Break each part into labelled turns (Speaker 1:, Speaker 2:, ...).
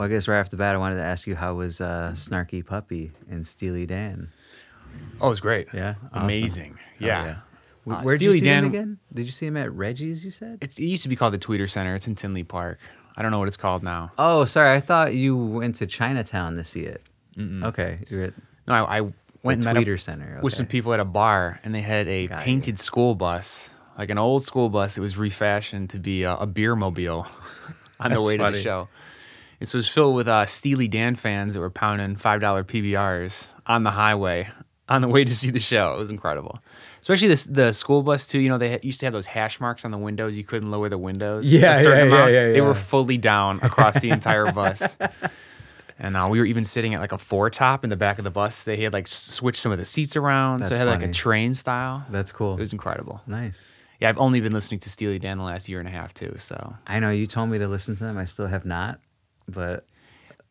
Speaker 1: Well, I guess right off the bat, I wanted to ask you, how was Snarky Puppy and Steely Dan?
Speaker 2: Oh, it was great.
Speaker 1: Yeah, awesome.
Speaker 2: Amazing. Yeah.
Speaker 1: Where'd
Speaker 2: Steely
Speaker 1: you see
Speaker 2: Dan
Speaker 1: him again? Did you see him at Reggie's, you said?
Speaker 2: It used to be called the Tweeter Center. It's in Tinley Park. I don't know what it's called now.
Speaker 1: Oh, sorry. I thought you went to Chinatown to see it. Okay. You're at
Speaker 2: No, I went
Speaker 1: the
Speaker 2: and met
Speaker 1: Tweeter
Speaker 2: up
Speaker 1: Center.
Speaker 2: with some people at a bar, and they had a painted school bus, like an old school bus that was refashioned to be a beer mobile on the way to the show. This was filled with Steely Dan fans that were pounding $5 PBRs on the highway on the way to see the show. It was incredible. Especially the school bus, too. You know, they used to have those hash marks on the windows. You couldn't lower the windows.
Speaker 1: Yeah,
Speaker 2: a certain amount.
Speaker 1: yeah.
Speaker 2: They were fully down across the entire bus. And we were even sitting at like a four-top in the back of the bus. They had like switched some of the seats around. So it had like a train style.
Speaker 1: That's cool.
Speaker 2: It was incredible.
Speaker 1: Nice.
Speaker 2: Yeah, I've only been listening to Steely Dan the last year and a half, too. So
Speaker 1: I know you told me to listen to them. I still have not, but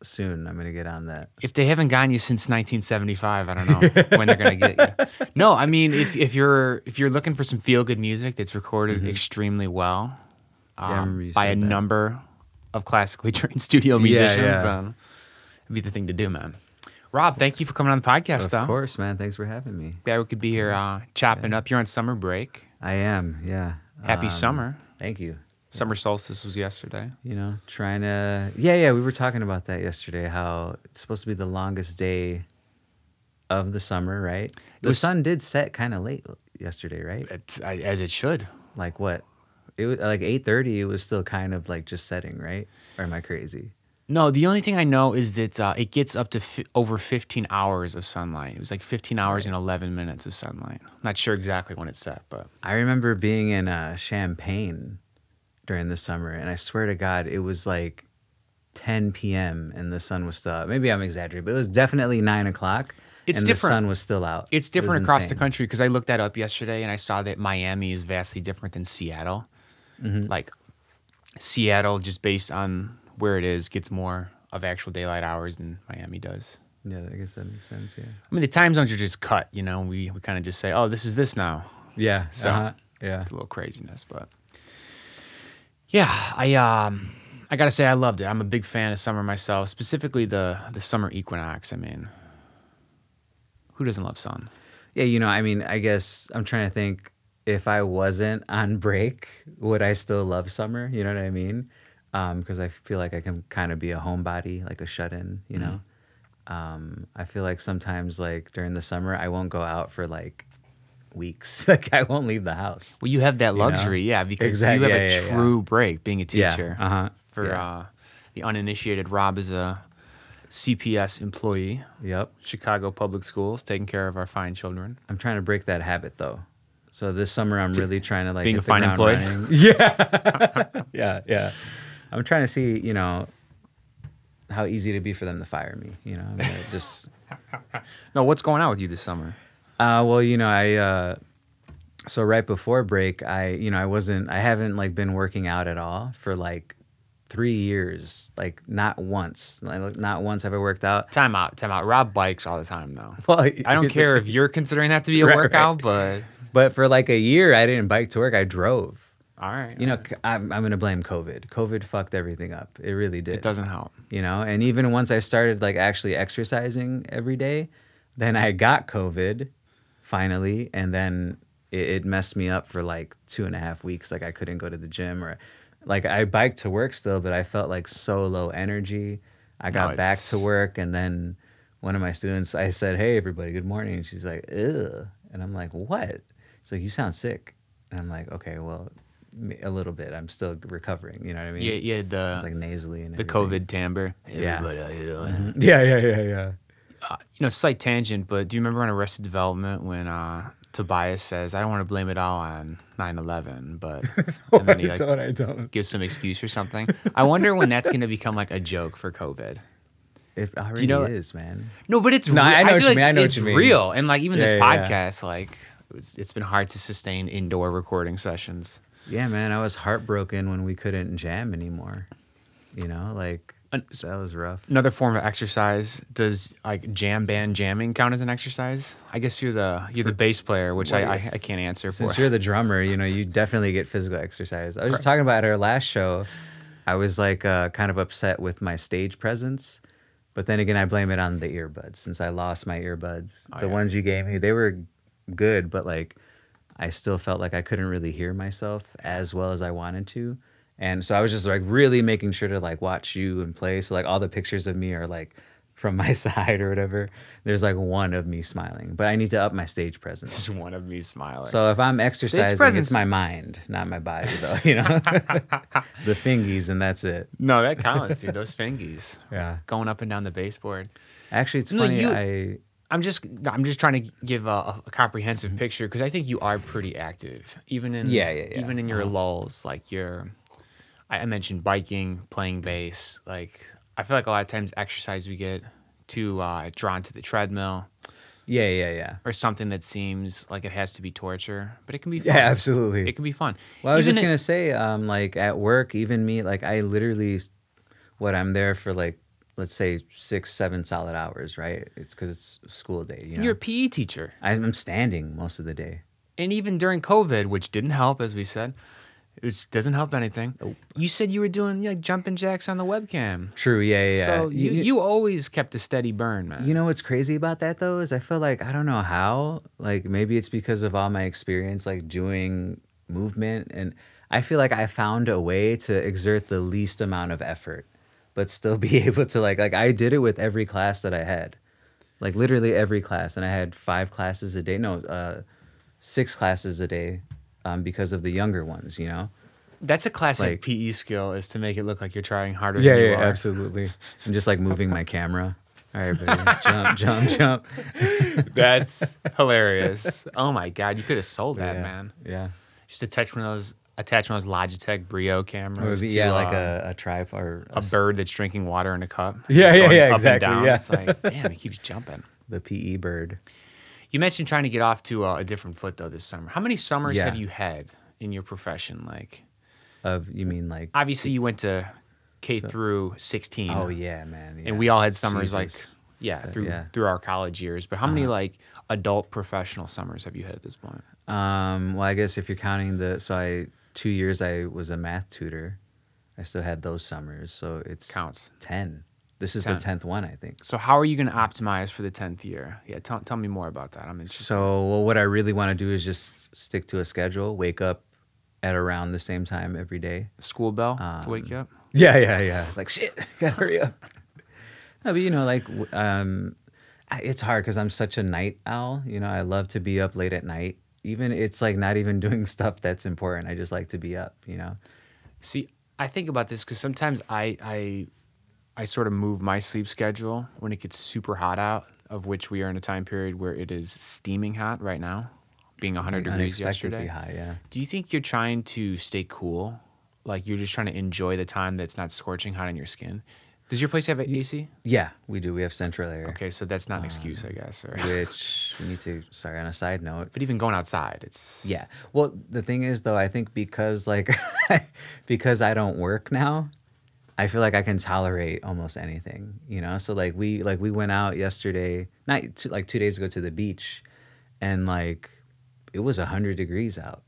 Speaker 1: soon I'm going to get on that.
Speaker 2: If they haven't gotten you since 1975, I don't know when they're going to get you. No, I mean, if you're looking for some feel-good music that's recorded extremely well by a number of classically trained studio musicians, then it'd be the thing to do, man. Rob, thank you for coming on the podcast, though.
Speaker 1: Of course, man. Thanks for having me.
Speaker 2: Yeah, we could be here chopping up. You're on summer break.
Speaker 1: I am, yeah.
Speaker 2: Happy summer.
Speaker 1: Thank you.
Speaker 2: Summer solstice was yesterday.
Speaker 1: You know, trying to... Yeah, we were talking about that yesterday, how it's supposed to be the longest day of the summer, right? The sun did set kind of late yesterday, right?
Speaker 2: As it should.
Speaker 1: Like what? It was like 8:30, it was still kind of like just setting, right? Or am I crazy?
Speaker 2: No, the only thing I know is that it gets up to over 15 hours of sunlight. It was like 15 hours and 11 minutes of sunlight. I'm not sure exactly when it's set, but...
Speaker 1: I remember being in Champaign during the summer, and I swear to God, it was like 10 p.m. and the sun was still out. Maybe I'm exaggerating, but it was definitely 9 o'clock.
Speaker 2: It's
Speaker 1: and
Speaker 2: different.
Speaker 1: The sun was still out.
Speaker 2: It's different across the country, because I looked that up yesterday, and I saw that Miami is vastly different than Seattle. Like, Seattle, just based on where it is, gets more of actual daylight hours than Miami does.
Speaker 1: Yeah, I guess that makes sense, yeah.
Speaker 2: I mean, the time zones are just cut, you know? We kind of just say, oh, this is this now.
Speaker 1: Yeah,
Speaker 2: so
Speaker 1: yeah.
Speaker 2: It's a little craziness, but... Yeah, I got to say I loved it. I'm a big fan of summer myself, specifically the summer equinox. I mean, who doesn't love sun?
Speaker 1: Yeah, you know, I mean, I guess I'm trying to think, if I wasn't on break, would I still love summer? You know what I mean? Because I feel like I can kind of be a homebody, like a shut-in, you know? I feel like sometimes, like, during the summer, I won't go out for, like, weeks. Like, I won't leave the house.
Speaker 2: Well, you have that luxury, yeah, because you have a true break being a teacher. For the uninitiated, Rob is a CPS employee.
Speaker 1: Yep.
Speaker 2: Chicago Public Schools, taking care of our fine children.
Speaker 1: I'm trying to break that habit, though. So this summer, I'm really trying to, like,
Speaker 2: being a fine employee.
Speaker 1: Yeah. I'm trying to see, you know, how easy it'd be for them to fire me. You know, I'm gonna just.
Speaker 2: No, what's going on with you this summer?
Speaker 1: Well, you know, so right before break, I haven't like been working out at all for like 3 years. Like not once have I worked out.
Speaker 2: Time out. Rob bikes all the time, though.
Speaker 1: Well,
Speaker 2: I don't care if you're considering that to be a workout,
Speaker 1: but for like a year, I didn't bike to work. I drove.
Speaker 2: All right.
Speaker 1: You know, I'm going to blame COVID. COVID fucked everything up. It really did.
Speaker 2: It doesn't help.
Speaker 1: You know, and even once I started like actually exercising every day, then I got COVID finally. And then it messed me up for like 2.5 weeks. Like I couldn't go to the gym, or like I biked to work still, but I felt like so low energy. I got back to work, and then one of my students, I said, "Hey, everybody, good morning." And she's like, "Ugh." And I'm like, "What?" It's like, "You sound sick." And I'm like, "Okay, well, a little bit. I'm still recovering." You know what I mean?
Speaker 2: Yeah.
Speaker 1: It's like nasally and
Speaker 2: the
Speaker 1: everything.
Speaker 2: COVID timbre. Hey, everybody, how you doing?
Speaker 1: Mm-hmm. Yeah.
Speaker 2: You know, slight tangent, but do you remember on Arrested Development when Tobias says, "I don't want to blame it all on 9/11, but..." And then he
Speaker 1: I don't.
Speaker 2: gives some excuse or something. I wonder when that's going to become like a joke for COVID.
Speaker 1: It already is, man.
Speaker 2: No, but it's
Speaker 1: no,
Speaker 2: real.
Speaker 1: I know what you mean. I know
Speaker 2: it's
Speaker 1: what you mean.
Speaker 2: real. And like even this podcast, like it's been hard to sustain indoor recording sessions.
Speaker 1: Yeah, man. I was heartbroken when we couldn't jam anymore. You know, like that was rough.
Speaker 2: Another form of exercise. Does like jam band jamming count as an exercise? I guess you're the bass player, which I can't answer for.
Speaker 1: Since you're the drummer, you know, you definitely get physical exercise. I was just talking about at our last show. I was like kind of upset with my stage presence, but then again, I blame it on the earbuds since I lost my earbuds. The ones you gave me, they were good, but like I still felt like I couldn't really hear myself as well as I wanted to. And so I was just like really making sure to like watch you and play. So like all the pictures of me are like from my side or whatever. There's like one of me smiling, but I need to up my stage presence.
Speaker 2: Just one of me smiling.
Speaker 1: So if I'm exercising, it's my mind, not my body, though. You know, the fingies, and that's it.
Speaker 2: No, that counts, dude. Those fingies.
Speaker 1: Yeah,
Speaker 2: going up and down the baseboard.
Speaker 1: Actually, it's funny.
Speaker 2: I'm just trying to give a comprehensive picture because I think you are pretty active, even in even in your lulls. Like I mentioned biking, playing bass. Like I feel like a lot of times exercise we get too drawn to the treadmill.
Speaker 1: Yeah.
Speaker 2: Or something that seems like it has to be torture, but it can be fun.
Speaker 1: Yeah, absolutely.
Speaker 2: It can be fun.
Speaker 1: Well, I was just gonna say, like at work, even me, like I literally, I'm there for like, let's say 6-7 solid hours, right? It's because it's school day. You know?
Speaker 2: You're a PE teacher.
Speaker 1: I'm standing most of the day.
Speaker 2: And even during COVID, which didn't help, as we said, it doesn't help anything. Nope. You said you were doing like jumping jacks on the webcam.
Speaker 1: True, yeah.
Speaker 2: So you always kept a steady burn, man.
Speaker 1: You know what's crazy about that though is I feel like I don't know how. Like maybe it's because of all my experience like doing movement, and I feel like I found a way to exert the least amount of effort, but still be able to like I did it with every class that I had, like literally every class, and I had 5 classes a day. No, 6 classes a day. Because of the younger ones, you know?
Speaker 2: That's a classic like, PE skill is to make it look like you're trying harder than you are.
Speaker 1: Yeah, absolutely. I'm just like moving my camera. All right, baby. Jump.
Speaker 2: That's hilarious. Oh my God, you could have sold that, man.
Speaker 1: Yeah.
Speaker 2: Just attach one of those Logitech Brio cameras.
Speaker 1: Like a tripod or
Speaker 2: a bird that's drinking water in a cup.
Speaker 1: Yeah, exactly. Yeah.
Speaker 2: It's like, damn, it keeps jumping.
Speaker 1: The PE bird.
Speaker 2: You mentioned trying to get off to a different foot though this summer. How many summers have you had in your profession? Like,
Speaker 1: you mean like?
Speaker 2: Obviously, you went to K through 16.
Speaker 1: Oh yeah, man. Yeah.
Speaker 2: And we all had summers through our college years. But how many like adult professional summers have you had at this point?
Speaker 1: Well, I guess if you're counting 2 years I was a math tutor. I still had those summers, so it's
Speaker 2: counts
Speaker 1: 10. This is 10. The 10th one, I think.
Speaker 2: So how are you going to optimize for the 10th year? Yeah, tell me more about that. I'm interested.
Speaker 1: So what I really want to do is just stick to a schedule, wake up at around the same time every day.
Speaker 2: School bell to wake you up?
Speaker 1: Yeah. Like, shit, gotta hurry up. No, but, you know, like, it's hard because I'm such a night owl. You know, I love to be up late at night. Even it's like not even doing stuff that's important. I just like to be up, you know?
Speaker 2: See, I think about this because sometimes I sort of move my sleep schedule when it gets super hot out, of which we are in a time period where it is steaming hot right now, being 100 degrees yesterday.
Speaker 1: High, yeah.
Speaker 2: Do you think you're trying to stay cool? Like you're just trying to enjoy the time that's not scorching hot on your skin? Does your place have AC?
Speaker 1: Yeah, we do. We have central air.
Speaker 2: Okay, so that's not an excuse, I guess. Or...
Speaker 1: Which we need to, on a side note.
Speaker 2: But even going outside, it's...
Speaker 1: Yeah. Well, the thing is, though, I think because because I don't work now, I feel like I can tolerate almost anything, you know? So like we went out yesterday, like 2 days ago to the beach, and like it was 100 degrees out.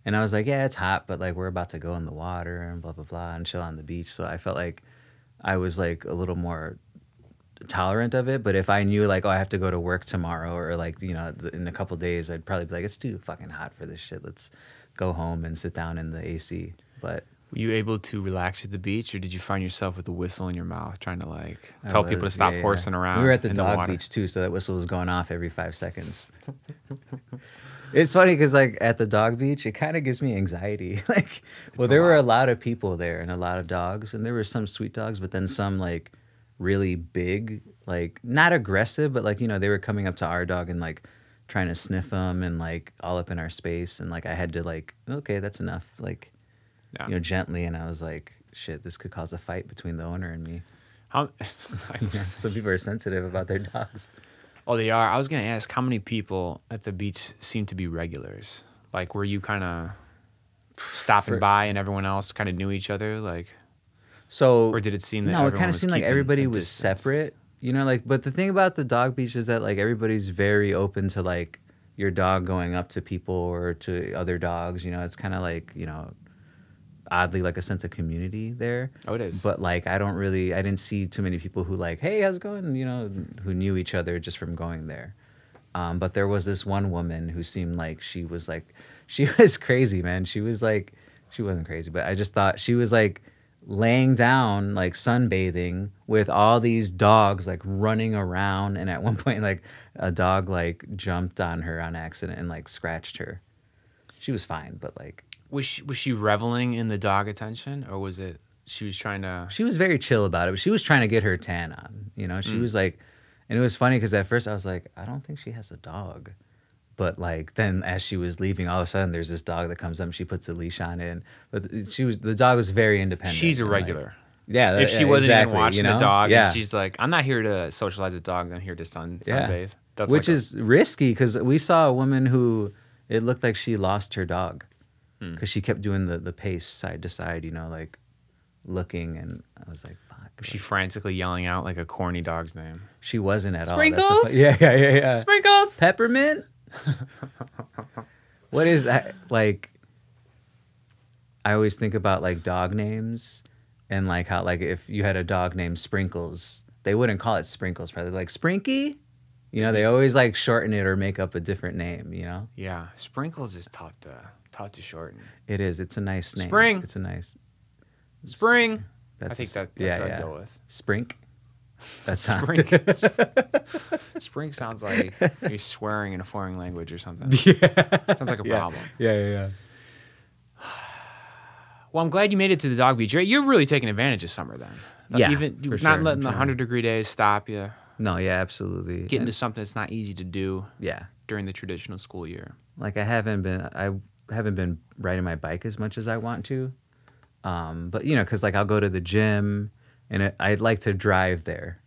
Speaker 1: And I was like, yeah, it's hot, but like we're about to go in the water and blah, blah, blah, and chill on the beach. So I felt like I was like a little more tolerant of it. But if I knew like, oh, I have to go to work tomorrow or like, you know, in a couple days, I'd probably be like, it's too fucking hot for this shit. Let's go home and sit down in the AC. But
Speaker 2: were you able to relax at the beach, or did you find yourself with a whistle in your mouth trying to like tell people to stop horsing around?
Speaker 1: We were at the dog beach too, so that whistle was going off every 5 seconds. It's funny because like at the dog beach, it kind of gives me anxiety. Like, well, there were a lot of people there and a lot of dogs, and there were some sweet dogs, but then some like really big, like not aggressive, but like, you know, they were coming up to our dog and like trying to sniff them and like all up in our space, and like I had to like, okay, that's enough, like, you know, gently, and I was like, shit, this could cause a fight between the owner and me. Some people are sensitive about their dogs.
Speaker 2: Oh, they are. I was going to ask, how many people at the beach seem to be regulars? Like, were you kind of stopping by and everyone else kind of knew each other? Like,
Speaker 1: so,
Speaker 2: or did it seem that
Speaker 1: it kind of seemed like everybody was separate, you know, like, but the thing about the dog beach is that like everybody's very open to like your dog going up to people or to other dogs, you know, it's kind of like, you know, oddly like a sense of community there.
Speaker 2: Oh, it is.
Speaker 1: But like I didn't see too many people who like, hey, how's it going? You know, who knew each other just from going there. But there was this one woman who seemed like she was crazy, man. She wasn't crazy, but I just thought she was like laying down, like sunbathing with all these dogs like running around. And at one point, like a dog like jumped on her on accident and like scratched her. She was fine, but like.
Speaker 2: Was she reveling in the dog attention, or was it she was trying to?
Speaker 1: She was very chill about it, but she was trying to get her tan on. You know, she was like, and it was funny because at first I was like, I don't think she has a dog. But like then as she was leaving, all of a sudden there's this dog that comes up and she puts a leash on it. But the dog was very independent.
Speaker 2: She's a regular.
Speaker 1: Like, yeah.
Speaker 2: If she wasn't
Speaker 1: exactly,
Speaker 2: even watching
Speaker 1: you know?
Speaker 2: the dog,
Speaker 1: yeah.
Speaker 2: and she's like, I'm not here to socialize with dogs. I'm here to sunbathe. That's
Speaker 1: which is risky because we saw a woman who it looked like she lost her dog because she kept doing the pace side to side, you know, like looking, and I was like, fuck.
Speaker 2: Was she frantically yelling out like a corny dog's name?
Speaker 1: She wasn't at
Speaker 2: Sprinkles?
Speaker 1: all. Yeah.
Speaker 2: Sprinkles?
Speaker 1: Peppermint? What is that? Like, I always think about like dog names and like how like if you had a dog named Sprinkles, they wouldn't call it Sprinkles, probably like Sprinky. You know, they always like shorten it or make up a different name, you know?
Speaker 2: Yeah. Sprinkles is tough to shorten.
Speaker 1: It is. It's a nice name.
Speaker 2: Spring.
Speaker 1: It's a nice
Speaker 2: Spring.
Speaker 1: That's
Speaker 2: I think that's
Speaker 1: yeah,
Speaker 2: what
Speaker 1: yeah.
Speaker 2: I'd go with.
Speaker 1: Sprink. That's
Speaker 2: Spring. Spring sounds like you're swearing in a foreign language or something.
Speaker 1: Yeah.
Speaker 2: Sounds like a problem.
Speaker 1: Yeah.
Speaker 2: Well, I'm glad you made it to the dog beach. You're really taking advantage of summer then.
Speaker 1: Yeah,
Speaker 2: Even
Speaker 1: for
Speaker 2: not
Speaker 1: sure.
Speaker 2: letting the 100-degree days stop you.
Speaker 1: No, yeah, absolutely.
Speaker 2: Get into something that's not easy to do.
Speaker 1: Yeah.
Speaker 2: During the traditional school year.
Speaker 1: Like I haven't been riding my bike as much as I want to. But you know, because like I'll go to the gym and I'd like to drive there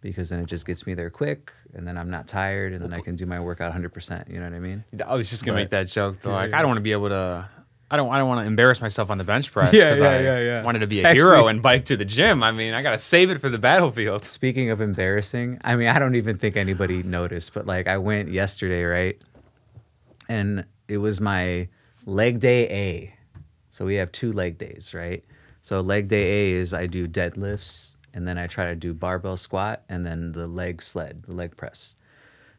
Speaker 1: because then it just gets me there quick and then I'm not tired and then I can do my workout 100%. You know what I mean?
Speaker 2: I was just gonna make that joke though. Like
Speaker 1: yeah.
Speaker 2: I don't want to be able to. I don't want to embarrass myself on the bench press.
Speaker 1: Yeah.
Speaker 2: Wanted to be a hero and bike to the gym. I mean, I gotta save it for the battlefield.
Speaker 1: Speaking of embarrassing, I mean, I don't even think anybody noticed, but like I went yesterday, right? And it was my leg day A. So we have 2 leg days, right? So leg day A is I do deadlifts and then I try to do barbell squat and then the leg sled, the leg press.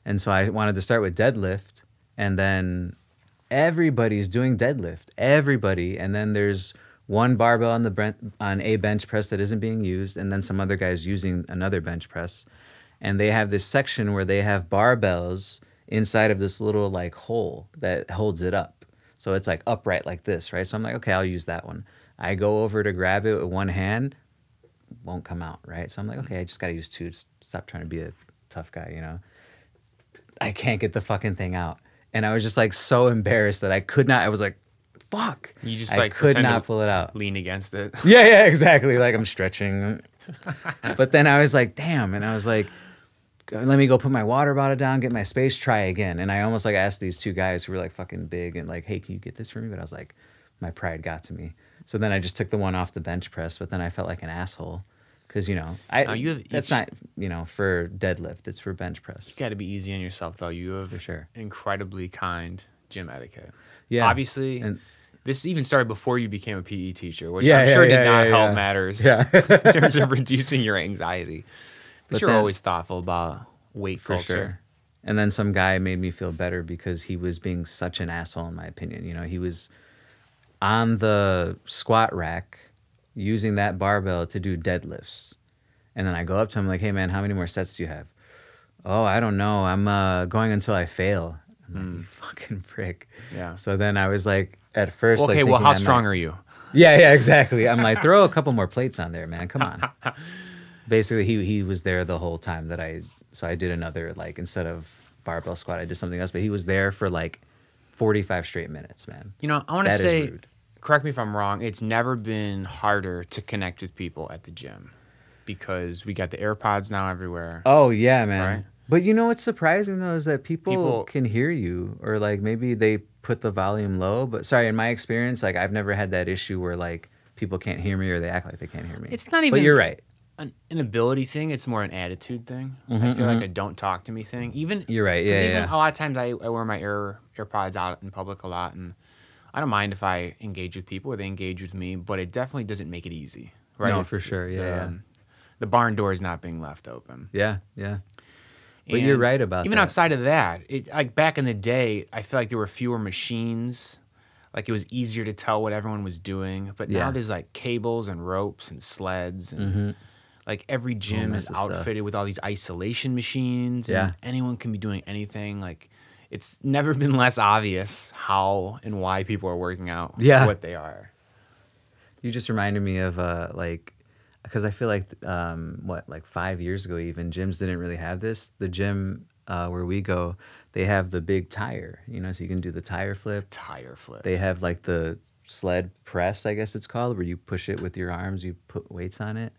Speaker 1: And so I wanted to start with deadlift and then everybody's doing deadlift, everybody. And then there's one barbell on a bench press that isn't being used and then some other guys using another bench press. And they have this section where they have barbells inside of this little like hole that holds it up. So it's like upright like this, right? So I'm like, okay, I'll use that one. I go over to grab it with one hand, won't come out, right? So I'm like, okay, I just got to use 2. Stop trying to be a tough guy, you know? I can't get the fucking thing out. And I was just like so embarrassed that I could not. I was like, fuck.
Speaker 2: You just
Speaker 1: I
Speaker 2: like
Speaker 1: could not pull it out.
Speaker 2: Lean against it.
Speaker 1: Yeah, exactly. Like I'm stretching. But then I was like, damn. And I was like, let me go put my water bottle down, get my space, try again. And I almost like asked these 2 guys who were like fucking big and like, hey, can you get this for me? But I was like, my pride got to me. So then I just took the one off the bench press, but then I felt like an asshole. Because, you know, that's not, you know, for deadlift. It's for bench press.
Speaker 2: You got to be easy on yourself, though. You have
Speaker 1: for sure
Speaker 2: incredibly kind gym etiquette.
Speaker 1: Yeah.
Speaker 2: Obviously, and this even started before you became a PE teacher, which
Speaker 1: I'm
Speaker 2: sure did not help matters in terms of reducing your anxiety. But you're always thoughtful about weight culture.
Speaker 1: Sure. And then some guy made me feel better because he was being such an asshole, in my opinion. You know, he was on the squat rack using that barbell to do deadlifts. And then I go up to him like, hey, man, how many more sets do you have? Oh, I don't know. I'm going until I fail. I'm like, you fucking prick.
Speaker 2: Yeah.
Speaker 1: So then I was like, at first,
Speaker 2: okay,
Speaker 1: like,
Speaker 2: well, how strong are you?
Speaker 1: Yeah, exactly. I'm like, throw a couple more plates on there, man. Come on. Basically, he was there the whole time that so I did another, like, instead of barbell squat, I did something else. But he was there for like 45 straight minutes, man.
Speaker 2: You know, I want to say, correct me if I'm wrong, it's never been harder to connect with people at the gym because we got the AirPods now everywhere.
Speaker 1: Oh, yeah, man.
Speaker 2: Right?
Speaker 1: But you know what's surprising, though, is that people can hear you, or like maybe they put the volume low. But sorry, in my experience, like I've never had that issue where like people can't hear me or they act like they can't hear me.
Speaker 2: It's not even.
Speaker 1: But you're right.
Speaker 2: An ability thing. It's more an attitude thing. I feel like a don't talk to me thing. Even
Speaker 1: you're right. Yeah,
Speaker 2: even a lot of times I wear my AirPods out in public a lot, and I don't mind if I engage with people or they engage with me, but it definitely doesn't make it easy, right?
Speaker 1: No,
Speaker 2: It's
Speaker 1: for sure. Yeah,
Speaker 2: the barn door is not being left open.
Speaker 1: yeah, yeah. But you're right about
Speaker 2: even
Speaker 1: that.
Speaker 2: outside of that, like back in the day, I feel like there were fewer machines. Like it was easier to tell what everyone was doing. But now there's like cables and ropes and sleds and like every gym is outfitted with all these isolation machines. And anyone can be doing anything. Like it's never been less obvious how and why people are working out. What they are.
Speaker 1: You just reminded me of like, because I feel like like 5 years ago even gyms didn't really have this. The gym where we go, they have the big tire, you know, so you can do the tire flip.
Speaker 2: Tire flip.
Speaker 1: They have like the sled press, I guess it's called, where you push it with your arms, you put weights on it.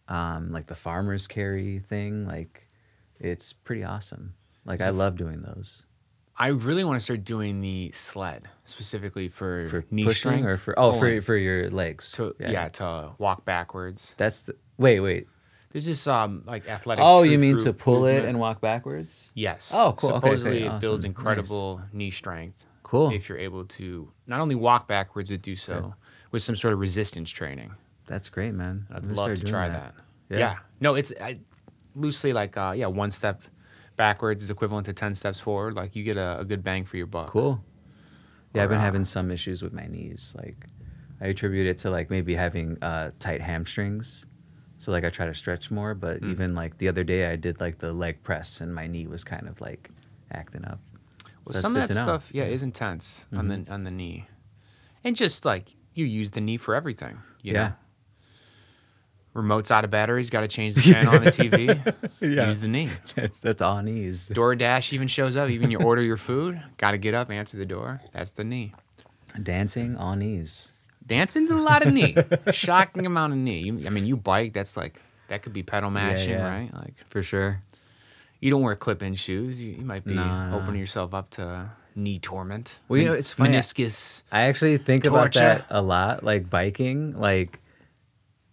Speaker 1: Like the farmer's carry thing, like it's pretty awesome. Like I love doing those.
Speaker 2: I really want to start doing the sled specifically for knee
Speaker 1: pushing
Speaker 2: strength
Speaker 1: or for your legs.
Speaker 2: To walk backwards.
Speaker 1: That's the wait.
Speaker 2: There's this like athletic.
Speaker 1: Oh, you mean to pull it and walk backwards?
Speaker 2: Yes.
Speaker 1: Oh, cool.
Speaker 2: Supposedly
Speaker 1: Okay.
Speaker 2: it builds
Speaker 1: Awesome.
Speaker 2: incredible knee strength.
Speaker 1: Cool.
Speaker 2: If you're able to not only walk backwards, but do so with some sort of resistance training.
Speaker 1: That's great, man.
Speaker 2: I'd love to try that.
Speaker 1: Yeah.
Speaker 2: No, it's loosely like 1 step backwards is equivalent to 10 steps forward. Like you get a good bang for your buck.
Speaker 1: Cool. Yeah, I've been having some issues with my knees. Like I attribute it to like maybe having tight hamstrings. So like I try to stretch more, but even like the other day I did like the leg press and my knee was kind of like acting up.
Speaker 2: Well,
Speaker 1: So
Speaker 2: some of
Speaker 1: that's
Speaker 2: that
Speaker 1: good to know.
Speaker 2: stuff, is intense on the knee, and just like you use the knee for everything. You know? Remote's out of batteries, got to change the channel on the TV. Use the knee.
Speaker 1: That's all knees.
Speaker 2: DoorDash even shows up. Even you order your food, got to get up, answer the door. That's the knee.
Speaker 1: Dancing, all knees.
Speaker 2: Dancing's a lot of knee. Shocking amount of knee. You bike. That's like that could be pedal mashing, right? Like
Speaker 1: for sure.
Speaker 2: You don't wear clip-in shoes. You might be opening yourself up to knee torment.
Speaker 1: Well, you know, it's funny.
Speaker 2: Meniscus.
Speaker 1: I actually think
Speaker 2: torture.
Speaker 1: about that a lot. Like biking, like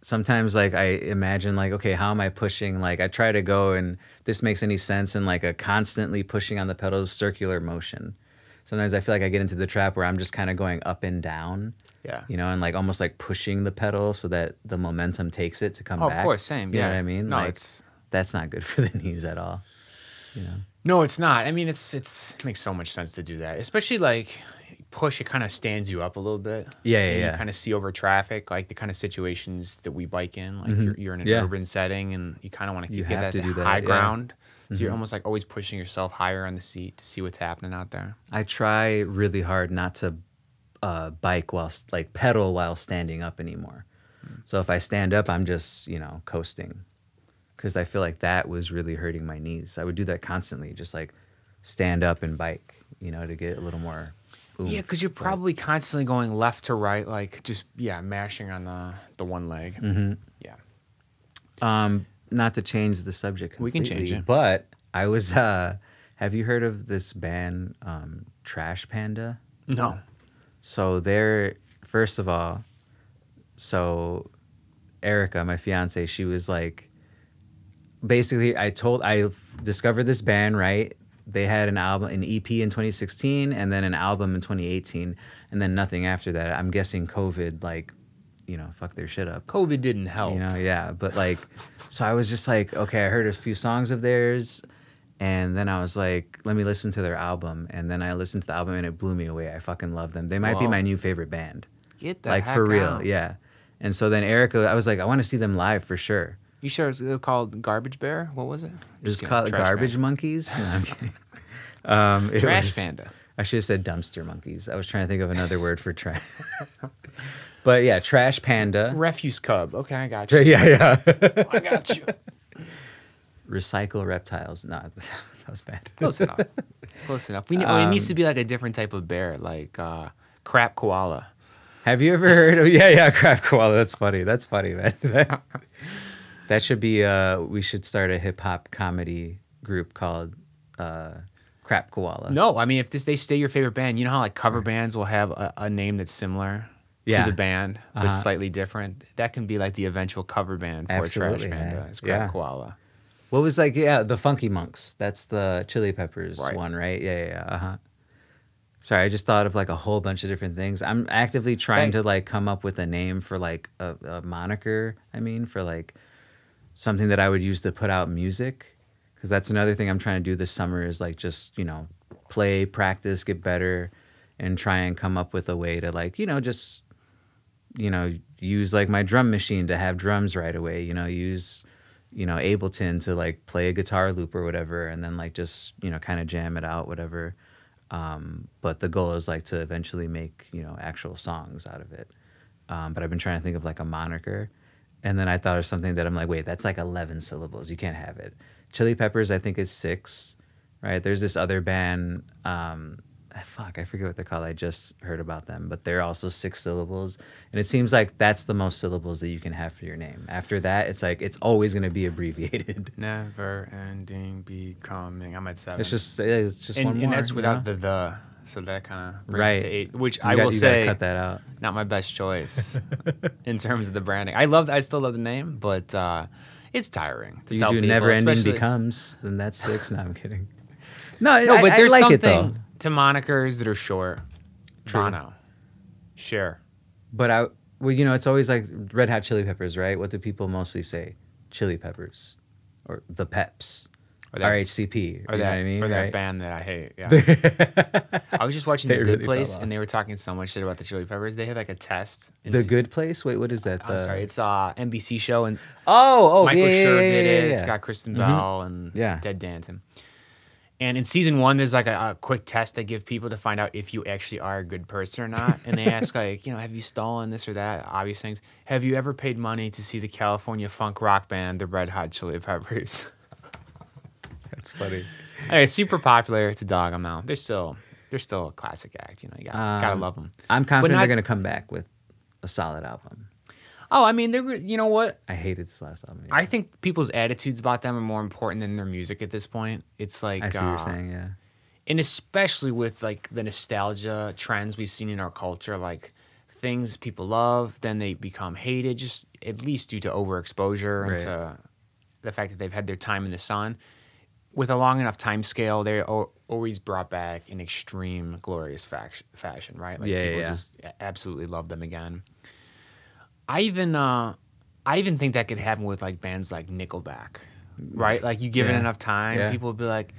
Speaker 1: sometimes like I imagine like, okay, how am I pushing? Like I try to go and if this makes any sense in like a constantly pushing on the pedals, circular motion. Sometimes I feel like I get into the trap where I'm just kind of going up and down.
Speaker 2: Yeah.
Speaker 1: You know, and like almost like pushing the pedal so that the momentum takes it to come back.
Speaker 2: Of course, same.
Speaker 1: You know what I mean?
Speaker 2: No,
Speaker 1: like, that's not good for the knees at all. You know?
Speaker 2: No, it's not. I mean, it makes so much sense to do that, especially like push. It kind of stands you up a little bit.
Speaker 1: Yeah.
Speaker 2: You kind of see over traffic, like the kind of situations that we bike in. Like you're in an urban setting, and you kind of want to get that high ground. So you're almost like always pushing yourself higher on the seat to see what's happening out there.
Speaker 1: I try really hard not to bike pedal while standing up anymore. So if I stand up, I'm just, coasting. Because I feel like that was really hurting my knees. I would do that constantly, just like stand up and bike, to get a little more oomph.
Speaker 2: Yeah, because you're probably constantly going left to right, like just, mashing on the one leg. Yeah.
Speaker 1: Not to change the subject completely,
Speaker 2: we can change it.
Speaker 1: But I was, have you heard of this band, Trash Panda?
Speaker 2: No.
Speaker 1: So first of all, Erica, my fiance, she was like, basically I discovered this band, right? They had an EP in 2016 and then an album in 2018 and then nothing after that. I'm guessing COVID, fucked their shit up.
Speaker 2: COVID didn't help.
Speaker 1: But so I was just like, okay, I heard a few songs of theirs and then I was like, let me listen to their album. And then I listened to the album and it blew me away. I fucking love them. They might be my new favorite band.
Speaker 2: Get the heck
Speaker 1: for real,
Speaker 2: out.
Speaker 1: yeah. And so then Erica, I was like, I want to see them live for sure.
Speaker 2: You sure it's called Garbage Bear? What was it?
Speaker 1: It was called Garbage Monkeys. No, I'm kidding.
Speaker 2: Trash Panda.
Speaker 1: I should have said Dumpster Monkeys. I was trying to think of another word for trash. But yeah, Trash Panda.
Speaker 2: Refuse Cub. Okay, I got you.
Speaker 1: Yeah.
Speaker 2: I got you.
Speaker 1: Recycle Reptiles. No, that was bad.
Speaker 2: Close enough. It needs to be like a different type of bear, like Crap Koala.
Speaker 1: Have you ever heard of Crap Koala? That's funny, man. That should be we should start a hip hop comedy group called Crap Koala.
Speaker 2: No, I mean if they stay your favorite band, you know how like cover bands will have a name that's similar to the band but slightly different. That can be like the eventual cover band for Trash Panda. It's Crap Koala.
Speaker 1: What was the Funky Monks? That's the Chili Peppers one, right? Yeah. Sorry, I just thought of like a whole bunch of different things. I'm actively trying to like come up with a name for like a moniker. I mean, for like something that I would use to put out music, because that's another thing I'm trying to do this summer is like just, you know, play, practice, get better, and try and come up with a way to like, you know, just, you know, use like my drum machine to have drums right away, you know, use, you know, Ableton to like play a guitar loop or whatever, and then like just, you know, kind of jam it out, whatever. But the goal is like to eventually make, you know, actual songs out of it. But I've been trying to think of like a moniker. And then I thought of something that I'm like, wait, that's like 11 syllables. You can't have it. Chili Peppers, I think, is 6, right? There's this other band. I forget what they're called. I just heard about them, but they're also 6 syllables. And it seems like that's the most syllables that you can have for your name. After that, it's like, it's always going to be abbreviated.
Speaker 2: Never-ending becoming. I'm at 7.
Speaker 1: It's just one more.
Speaker 2: And that's without the. So that kind of brings it to 8, which I will say,
Speaker 1: cut that out.
Speaker 2: Not my best choice in terms of the branding. I still love the name, but it's tiring to tell people.
Speaker 1: Never-ending becomes, then that's 6. No, I'm kidding. No,
Speaker 2: but there's
Speaker 1: I like
Speaker 2: something
Speaker 1: it, though.
Speaker 2: To monikers that are short.
Speaker 1: True.
Speaker 2: Mono. Sure.
Speaker 1: But well, you know, it's always like Red Hot Chili Peppers, right? What do people mostly say? Chili Peppers, or the Peps. RHCP,
Speaker 2: or
Speaker 1: you know what I mean?
Speaker 2: Or that
Speaker 1: right?
Speaker 2: band that I hate. Yeah. I was just watching The Good Place, and they were talking so much shit about the Chili Peppers. They had like a test.
Speaker 1: The Good Place? Wait, what is that?
Speaker 2: I'm sorry, it's NBC show, and
Speaker 1: Michael
Speaker 2: Schur did it.
Speaker 1: Yeah.
Speaker 2: It's got Kristen Bell and Ted Danson. And in season 1, there's like a quick test they give people to find out if you actually are a good person or not. And they ask like, you know, have you stolen this or that? Obvious things. Have you ever paid money to see the California funk rock band, the Red Hot Chili Peppers?
Speaker 1: That's funny.
Speaker 2: Anyway, super popular. To dog them out. They're still a classic act. You know, you gotta love them.
Speaker 1: I'm confident they're gonna come back with a solid album.
Speaker 2: Oh, I mean, you know what?
Speaker 1: I hated this last album.
Speaker 2: I think people's attitudes about them are more important than their music at this point. It's like
Speaker 1: I see what you're saying, yeah.
Speaker 2: And especially with like the nostalgia trends we've seen in our culture, like things people love, then they become hated, just at least due to overexposure and to the fact that they've had their time in the sun. With a long enough time scale, they're always brought back in extreme, glorious fashion, right? Like people just absolutely love them again. I even think that could happen with like bands like Nickelback, right? Like you give it enough time, people will be like,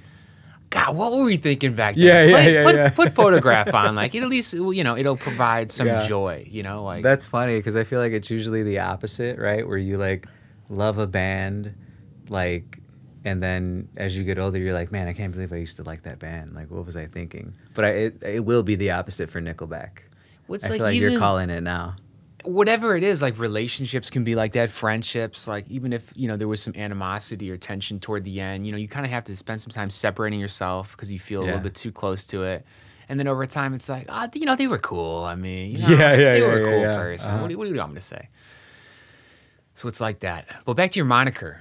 Speaker 2: God, what were we thinking back then? Put Photograph on, like at least, you know, it'll provide some joy, you know, like.
Speaker 1: That's funny because I feel like it's usually the opposite, right? Where you like love a band, like, and then as you get older, you're like, man, I can't believe I used to like that band. Like, what was I thinking? But it will be the opposite for Nickelback. I feel like you're calling it now.
Speaker 2: Whatever it is, like relationships can be like that, friendships, like even if, you know, there was some animosity or tension toward the end, you know, you kind of have to spend some time separating yourself because you feel a little bit too close to it. And then over time, it's like, you know, they were cool. I mean, you know, they were a cool person. What do you want me to say? So it's like that. But back to your moniker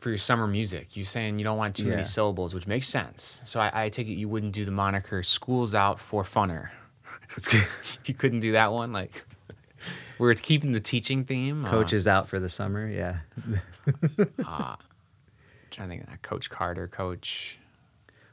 Speaker 2: for your summer music. You're saying you don't want too many syllables, which makes sense. So I take it you wouldn't do the moniker "School's Out for Funner." You couldn't do that one, like. We're keeping the teaching theme.
Speaker 1: Coach is out for the summer, yeah.
Speaker 2: Trying to think of that. Coach Carter, Coach.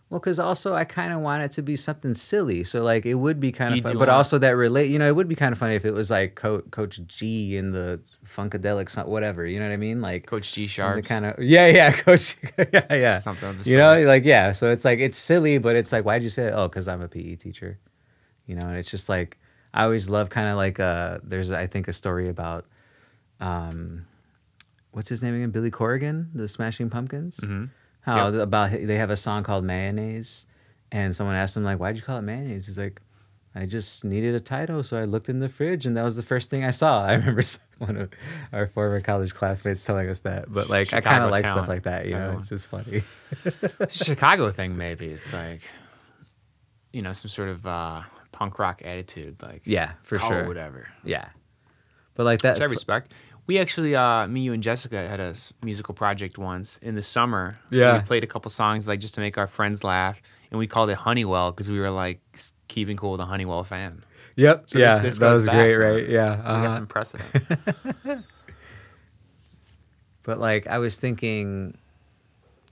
Speaker 1: Well, because also I kind of want it to be something silly. So, like, it would be kind of fun. But also that you know, it would be kind of funny if it was like Coach G in the Funkadelic, whatever. You know what I mean? Like
Speaker 2: Coach G Sharps.
Speaker 1: Kind of, Coach. yeah.
Speaker 2: Something of the
Speaker 1: you know, like, yeah. So it's like, it's silly, but it's like, why'd you say it? Oh, because I'm a PE teacher. You know, and it's just like, I always love kind of like there's I think a story about what's his name again? Billy Corrigan, the Smashing Pumpkins. Mm-hmm. How about they have a song called Mayonnaise, and someone asked him like, why'd you call it mayonnaise? He's like, I just needed a title, so I looked in the fridge, and that was the first thing I saw. I remember one of our former college classmates telling us that, but like Chicago I kind of like stuff like that, you know, it's just funny.
Speaker 2: It's a Chicago thing, maybe. It's like, you know, some sort of punk rock attitude, like
Speaker 1: for sure,
Speaker 2: or whatever.
Speaker 1: Yeah, but like that,
Speaker 2: which I respect. We actually, me, you, and Jessica had a musical project once in the summer.
Speaker 1: Yeah,
Speaker 2: we played a couple songs like just to make our friends laugh, and we called it Honeywell because we were like keeping cool with a Honeywell fan.
Speaker 1: Yep. So this that was back, great, right? Yeah,
Speaker 2: we got some precedent.
Speaker 1: But like, I was thinking,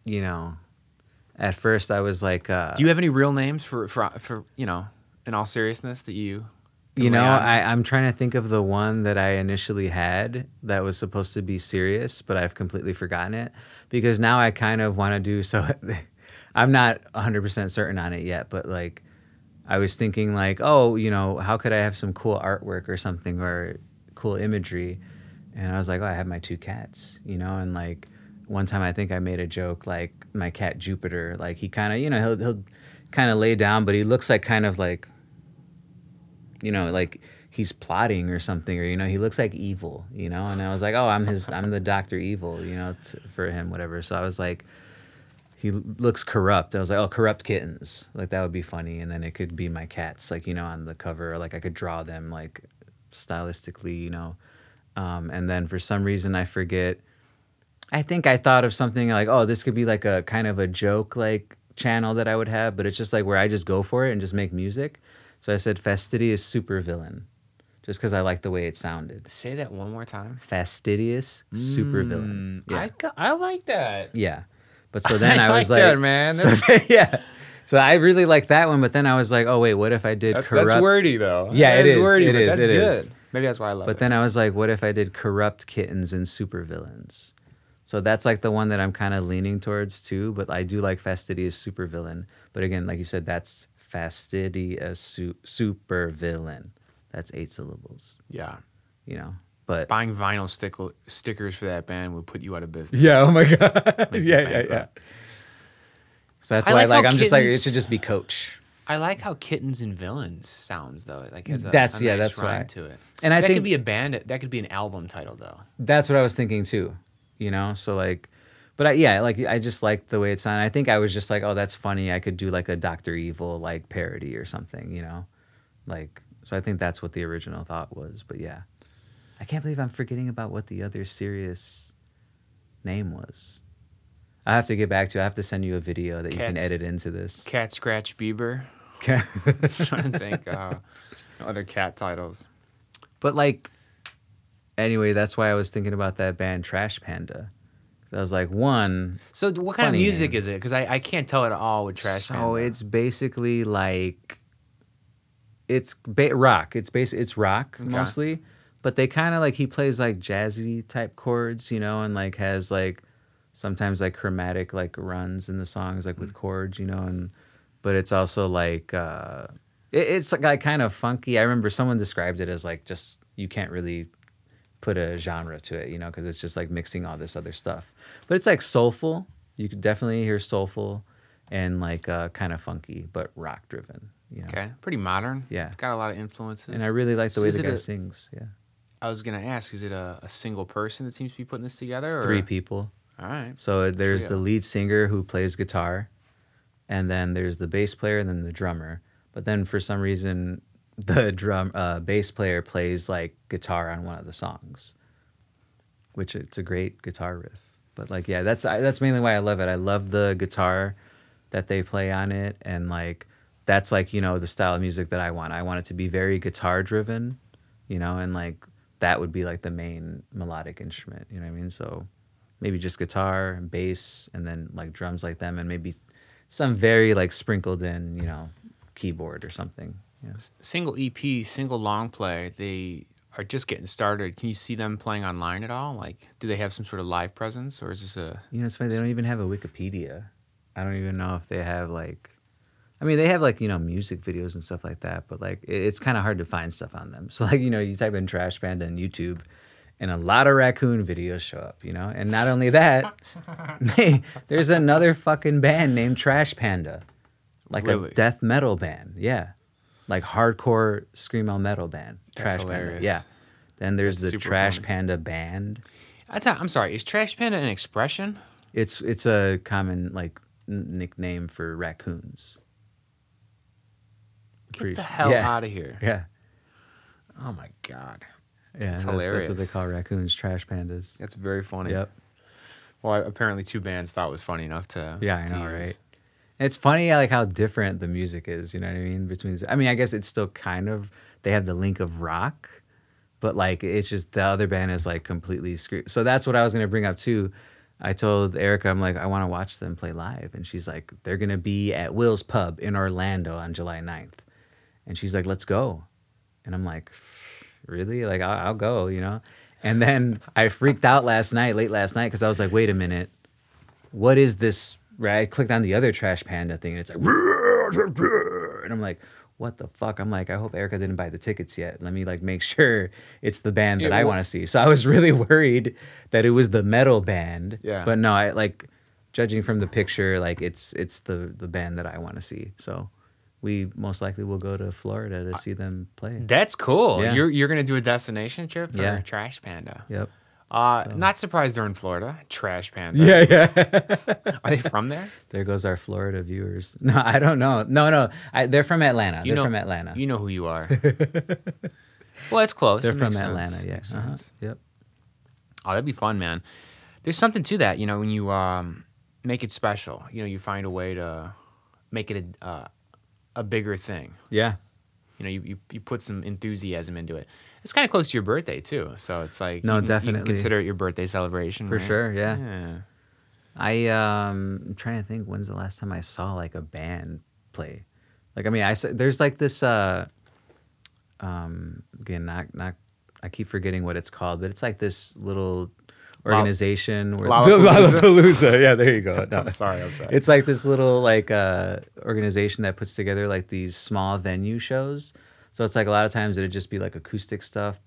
Speaker 1: you know, at first I was like,
Speaker 2: do you have any real names for you know? in all seriousness, that you
Speaker 1: You know, I'm trying to think of the one that I initially had that was supposed to be serious, but I've completely forgotten it because now I kind of want to do so. I'm not 100% certain on it yet, but like I was thinking like, oh, you know, how could I have some cool artwork or something or cool imagery? And I was like, oh, I have my 2 cats, you know, and like one time I think I made a joke like my cat Jupiter, like he kind of, you know, he'll kind of lay down, but he looks like kind of like, you know, like he's plotting or something, or, you know, he looks like evil, you know? And I was like, oh, I'm the Dr. Evil, you know, for him, whatever. So I was like, he looks corrupt. I was like, oh, corrupt kittens. Like that would be funny. And then it could be my cats, like, you know, on the cover, or like I could draw them like stylistically, you know? And then for some reason I forget, I think I thought of something like, oh, this could be like a kind of a joke, like channel that I would have, but it's just like where I just go for it and just make music. So I said fastidious supervillain, just because I like the way it sounded.
Speaker 2: Say that one more time.
Speaker 1: Fastidious supervillain.
Speaker 2: Yeah. I like that.
Speaker 1: Yeah. But so then I was like,
Speaker 2: that, man.
Speaker 1: So, yeah. So I really like that one, but then I was like, oh, wait, what if I did corrupt?
Speaker 2: That's wordy, though.
Speaker 1: Yeah, it is.
Speaker 2: Wordy,
Speaker 1: it is.
Speaker 2: That's
Speaker 1: it
Speaker 2: good.
Speaker 1: is.
Speaker 2: Maybe that's why I love it.
Speaker 1: But then I was like, what if I did corrupt kittens and supervillains? So that's like the one that I'm kind of leaning towards too, but I do like fastidious supervillain. But again, like you said, that's fastidious supervillain. That's 8 syllables.
Speaker 2: Yeah.
Speaker 1: You know, but
Speaker 2: buying vinyl stickers for that band would put you out of business.
Speaker 1: Yeah. Oh my God. Yeah. So that's why like I'm just like, it should just be Coach.
Speaker 2: I like how Kittens and Villains sounds though. It like has a
Speaker 1: that's
Speaker 2: nice
Speaker 1: why
Speaker 2: rhyme to it.
Speaker 1: And I
Speaker 2: think
Speaker 1: think
Speaker 2: could be a band. That could be an album title though.
Speaker 1: That's what I was thinking too. You know, so like, but I just like the way it sounded. I think I was just like, oh, that's funny. I could do like a Dr. Evil like parody or something, you know, like. So I think that's what the original thought was. But yeah, I can't believe I'm forgetting about what the other serious name was. I have to get back to. I have to send you a video that you can edit into this.
Speaker 2: Cat Scratch Bieber. I'm trying to think other cat titles.
Speaker 1: But like, anyway, that's why I was thinking about that band Trash Panda. I was like, one.
Speaker 2: So what kind of music is it? Because I can't tell at all with Trash Panda.
Speaker 1: So it's basically like, it's rock. It's rock mostly, but they kind of like, he plays like jazzy type chords, you know, and like has like sometimes like chromatic like runs in the songs like with chords, you know, and but it's also like it's like kind of funky. I remember someone described it as like just you can't really put a genre to it, you know, because it's just like mixing all this other stuff. But it's like soulful. You could definitely hear soulful and like kind of funky, but rock driven. You know?
Speaker 2: Okay, pretty modern.
Speaker 1: Yeah,
Speaker 2: it's got a lot of influences.
Speaker 1: And I really like the way the guy sings. Yeah.
Speaker 2: I was gonna ask, is it a single person that seems to be putting this together?
Speaker 1: It's 3 people.
Speaker 2: All right.
Speaker 1: So there's the lead singer who plays guitar, and then there's the bass player, and then the drummer. But then for some reason, the bass player plays like guitar on one of the songs, which it's a great guitar riff. But like, yeah, that's mainly why I love it. I love the guitar that they play on it, and like that's like, you know, the style of music that I want. I want it to be very guitar driven, you know, and like that would be like the main melodic instrument, you know what I mean? So maybe just guitar and bass, and then like drums like them, and maybe some very like sprinkled in, you know, keyboard or something. Yeah.
Speaker 2: Single EP, single long play. They are just getting started. Can you see them playing online at all? Like, do they have some sort of live presence, or is this a?
Speaker 1: You know, it's funny. They don't even have a Wikipedia. I don't even know if they have like. I mean, they have like, you know, music videos and stuff like that, but like it's kind of hard to find stuff on them. So like, you know, you type in Trash Panda on YouTube, and a lot of raccoon videos show up, you know? And not only that, there's another fucking band named Trash Panda. Like a death metal band. Yeah. Like hardcore screamo metal band.
Speaker 2: That's hilarious.
Speaker 1: Panda. Yeah. Then there's the Trash Panda band.
Speaker 2: I'm sorry, is Trash Panda an expression?
Speaker 1: It's a common like nickname for raccoons.
Speaker 2: Get the hell out of here.
Speaker 1: Yeah.
Speaker 2: Oh my God.
Speaker 1: Yeah,
Speaker 2: that's hilarious.
Speaker 1: That's what they call raccoons, Trash Pandas.
Speaker 2: That's very funny.
Speaker 1: Yep.
Speaker 2: Well, apparently 2 bands thought it was funny enough to.
Speaker 1: Yeah, I know, right? And it's funny like how different the music is, you know what I mean? I mean, I guess it's still kind of, they have the link of rock, but like it's just the other band is like completely screwed. So that's what I was going to bring up too. I told Erica, I'm like, I want to watch them play live. And she's like, they're going to be at Will's Pub in Orlando on July 9th. And she's like, let's go. And I'm like, really? Like, I'll go, you know? And then I freaked out late last night, because I was like, wait a minute. What is this? Right? I clicked on the other Trash Panda thing, and it's like, and I'm like, what the fuck? I'm like, I hope Erica didn't buy the tickets yet. Let me like make sure it's the band that I want to see. So I was really worried that it was the metal band.
Speaker 2: Yeah.
Speaker 1: But no, I like, judging from the picture, like it's the band that I want to see. So we most likely will go to Florida to see them play.
Speaker 2: That's cool.
Speaker 1: Yeah.
Speaker 2: You're gonna do a destination trip for
Speaker 1: Yeah.
Speaker 2: Trash Panda.
Speaker 1: Yep.
Speaker 2: Not surprised they're in Florida. Trash Panda.
Speaker 1: Yeah.
Speaker 2: Are they from there?
Speaker 1: There goes our Florida viewers. No, I don't know. No. They're from Atlanta. They're from Atlanta.
Speaker 2: You know who you are. Well, it's close.
Speaker 1: They're
Speaker 2: It
Speaker 1: from
Speaker 2: makes
Speaker 1: Atlanta.
Speaker 2: sense.
Speaker 1: Yeah.
Speaker 2: Makes sense.
Speaker 1: Yep.
Speaker 2: Oh, that'd be fun, man. There's something to that, you know, when you make it special. You know, you find a way to make it a bigger thing.
Speaker 1: Yeah.
Speaker 2: You know, you put some enthusiasm into it. It's kind of close to your birthday too, so it's like
Speaker 1: No,
Speaker 2: you can
Speaker 1: definitely.
Speaker 2: consider it your birthday celebration
Speaker 1: For
Speaker 2: right?
Speaker 1: sure. Yeah.
Speaker 2: Yeah.
Speaker 1: I'm trying to think, when's the last time I saw like a band play. Like, I mean, there's like this again, not I keep forgetting what it's called, but it's like this little organization where Lollapalooza. Yeah, there you go. No.
Speaker 2: I'm sorry.
Speaker 1: It's like this little like organization that puts together like these small venue shows. So it's like a lot of times it'd just be like acoustic stuff,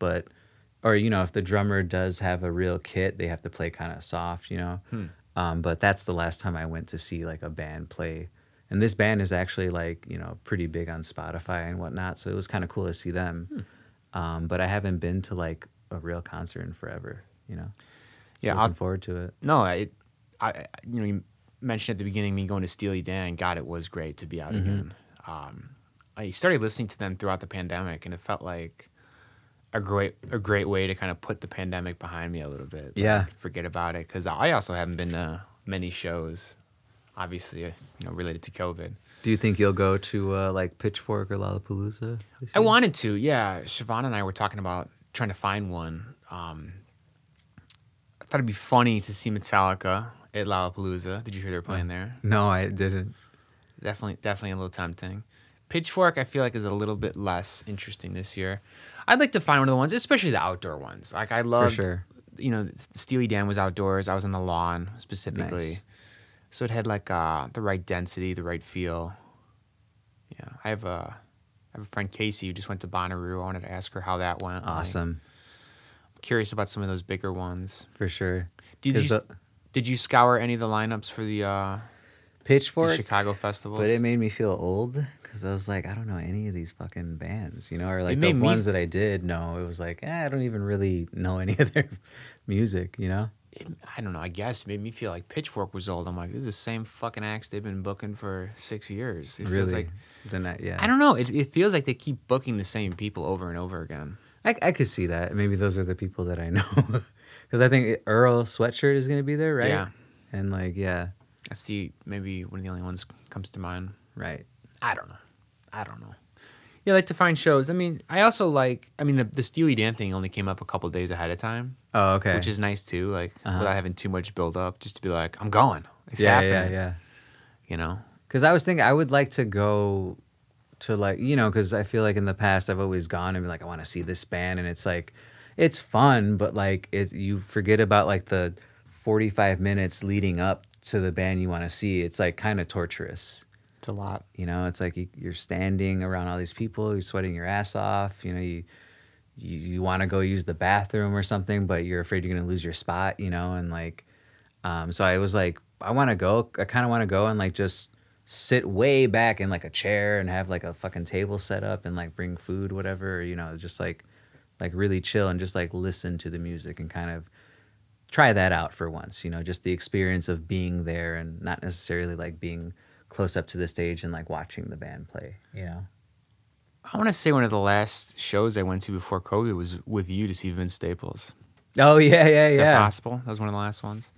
Speaker 1: or you know, if the drummer does have a real kit, they have to play kind of soft, you know. But that's the last time I went to see like a band play. And this band is actually like, you know, pretty big on Spotify and whatnot. So it was kind of cool to see them. But I haven't been to like a real concert in forever, you know. So
Speaker 2: Yeah,
Speaker 1: looking forward to it.
Speaker 2: No, you know, you mentioned at the beginning me going to Steely Dan. God, it was great to be out again. I started listening to them throughout the pandemic, and it felt like a great way to kind of put the pandemic behind me a little bit.
Speaker 1: Yeah.
Speaker 2: Like, forget about it, because I also haven't been to many shows, obviously, you know, related to COVID.
Speaker 1: Do you think you'll go to like Pitchfork or Lollapalooza this
Speaker 2: I
Speaker 1: year?
Speaker 2: wanted to, yeah. Siobhan and I were talking about trying to find one. I thought it'd be funny to see Metallica at Lollapalooza. Did you hear they were playing there?
Speaker 1: No, I didn't.
Speaker 2: Definitely a little tempting. Pitchfork, I feel like, is a little bit less interesting this year. I'd like to find one of the ones, especially the outdoor ones. Like, I loved,
Speaker 1: sure.
Speaker 2: you know, Steely Dan was outdoors. I was on the lawn specifically.
Speaker 1: Nice.
Speaker 2: So it had like the right density, the right feel. Yeah, I have a friend, Casey, who just went to Bonnaroo. I wanted to ask her how that went.
Speaker 1: Awesome.
Speaker 2: I'm curious about some of those bigger ones.
Speaker 1: For sure.
Speaker 2: Did you scour any of the lineups for the
Speaker 1: Pitchfork?
Speaker 2: Chicago festivals?
Speaker 1: But it made me feel old, because I was like, I don't know any of these fucking bands, you know? Or like
Speaker 2: It
Speaker 1: the
Speaker 2: made
Speaker 1: ones that I did know, it was like, I don't even really know any of their music, you know?
Speaker 2: I don't know. I guess it made me feel like Pitchfork was old. I'm like, this is the same fucking acts they've been booking for 6 years. It feels
Speaker 1: Really?
Speaker 2: like,
Speaker 1: Yeah.
Speaker 2: I don't know. It feels like they keep booking the same people over and over again.
Speaker 1: I could see that. Maybe those are the people that I know. Because I think Earl Sweatshirt is going to be there, right?
Speaker 2: Yeah.
Speaker 1: And like, yeah.
Speaker 2: That's maybe one of the only ones comes to mind.
Speaker 1: Right.
Speaker 2: I don't know. Yeah, I like to find shows. I mean, the Steely Dan thing only came up a couple days ahead of time.
Speaker 1: Oh, okay.
Speaker 2: Which is nice too, like without having too much build up, just to be like, I'm going. It's happening.
Speaker 1: Yeah.
Speaker 2: You know?
Speaker 1: Because I was thinking I would like to go to like, you know, because I feel like in the past I've always gone and be like, I want to see this band, and it's like, it's fun, but like you forget about like the 45 minutes leading up to the band you want to see. It's like kind of torturous.
Speaker 2: It's a lot.
Speaker 1: You know, it's like you're standing around all these people, you're sweating your ass off. You know, you want to go use the bathroom or something, but you're afraid you're going to lose your spot, you know? And like, so I was like, I kind of want to go and like just sit way back in like a chair and have like a fucking table set up and like bring food, whatever, you know, just like really chill and just like listen to the music and kind of try that out for once, you know, just the experience of being there and not necessarily like being close up to the stage and like watching the band play, you know?
Speaker 2: I want to say one of the last shows I went to before COVID was with you to see Vince Staples.
Speaker 1: Oh, yeah.
Speaker 2: Is that possible? That was one of the last ones.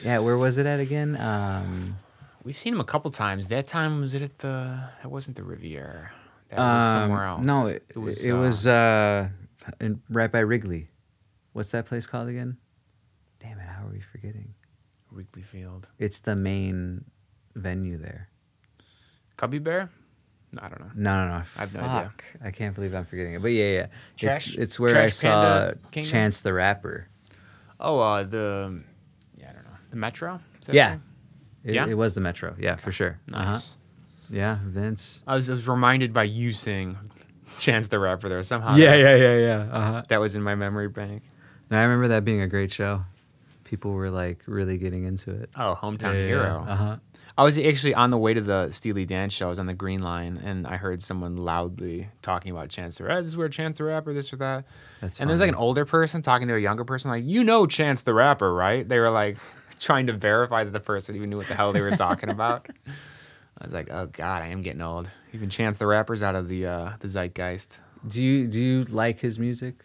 Speaker 1: Yeah, where was it at again?
Speaker 2: We've seen him a couple times. That time, was it at that wasn't the Riviera. That was somewhere else.
Speaker 1: No, it was right by Wrigley. What's that place called again? Damn it, how are we forgetting?
Speaker 2: Wrigley Field.
Speaker 1: It's the main venue there.
Speaker 2: Cubby Bear? I don't know.
Speaker 1: No.
Speaker 2: I have no idea.
Speaker 1: I can't believe I'm forgetting it. But yeah. It's where
Speaker 2: Trash
Speaker 1: I saw
Speaker 2: Panda Kingdom?
Speaker 1: Chance the Rapper.
Speaker 2: Oh, I don't know. The Metro? Is that
Speaker 1: Yeah.
Speaker 2: right?
Speaker 1: It was the Metro. Yeah, for sure.
Speaker 2: Nice.
Speaker 1: Yeah, Vince.
Speaker 2: I was reminded by you saying Chance the Rapper there. Somehow
Speaker 1: Yeah.
Speaker 2: that was in my memory bank.
Speaker 1: No, I remember that being a great show. People were like really getting into it.
Speaker 2: Oh, Hometown Hero.
Speaker 1: Uh-huh.
Speaker 2: I was actually on the way to the Steely Dan show. I was on the Green Line, and I heard someone loudly talking about Chance the Rapper. This is where Chance the Rapper, this or that. And there's like an older person talking to a younger person, like, you know Chance the Rapper, right? They were like trying to verify that the person even knew what the hell they were talking about. I was like, oh God, I am getting old. Even Chance the Rapper's out of the zeitgeist.
Speaker 1: Do you like his music?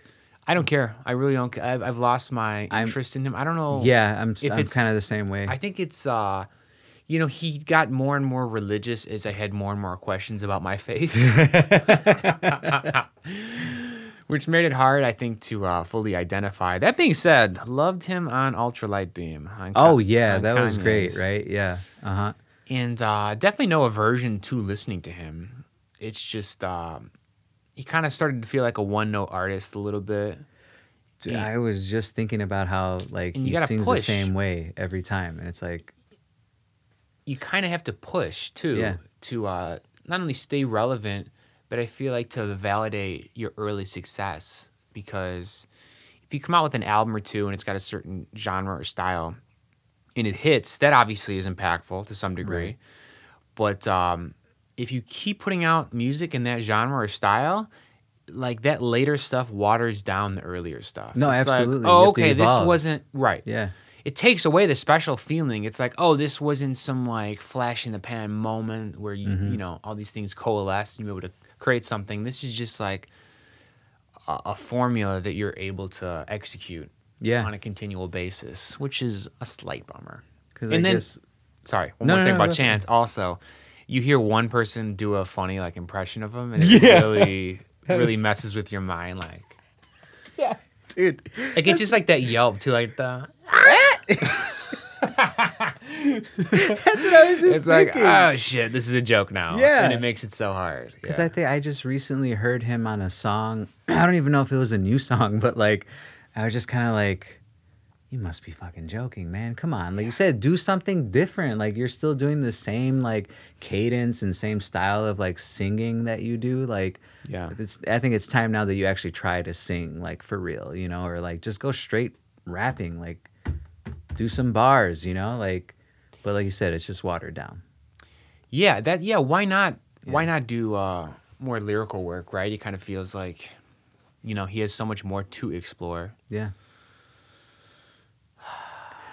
Speaker 2: I don't care. I really don't. I've lost my interest in him. I don't know.
Speaker 1: Yeah, I'm kind of the same way.
Speaker 2: I think it's he got more and more religious as I had more and more questions about my faith, which made it hard, I think, to fully identify. That being said, loved him on Ultralight Beam.
Speaker 1: That was great, right? Yeah.
Speaker 2: And definitely no aversion to listening to him. It's just he kind of started to feel like a one-note artist a little bit.
Speaker 1: Dude, I was just thinking about how like he sings the same way every time, and it's like
Speaker 2: you kind of have to push too to not only stay relevant, but I feel like to validate your early success, because if you come out with an album or two and it's got a certain genre or style and it hits, that obviously is impactful to some degree. Right. But if you keep putting out music in that genre or style, like that later stuff waters down the earlier stuff.
Speaker 1: No,
Speaker 2: it's
Speaker 1: absolutely.
Speaker 2: Like, oh, okay, this wasn't right.
Speaker 1: Yeah.
Speaker 2: It takes away the special feeling. It's like, oh, this wasn't some like flash in the pan moment where you know, all these things coalesce and you're able to create something. This is just like a formula that you're able to execute on a continual basis, which is a slight bummer. Sorry, one more thing about Chance. Also, you hear one person do a funny like impression of him, and it really messes with your mind. Like,
Speaker 1: yeah, dude,
Speaker 2: like it's just like that yelp too, like the.
Speaker 1: That's what I was just
Speaker 2: It's
Speaker 1: thinking.
Speaker 2: like, oh shit, this is a joke now.
Speaker 1: Yeah,
Speaker 2: and it makes it so hard.
Speaker 1: Because I think I just recently heard him on a song. I don't even know if it was a new song, but like, I was just kind of like, you must be fucking joking, man. Come on. Like you said, do something different. Like you're still doing the same like cadence and same style of like singing that you do. Like, I think it's time now that you actually try to sing like for real, you know, or like just go straight rapping, like do some bars, you know, like, but like you said, it's just watered down.
Speaker 2: Yeah. Why not? Yeah. Why not do more lyrical work, right? He kind of feels like, you know, he has so much more to explore.
Speaker 1: Yeah.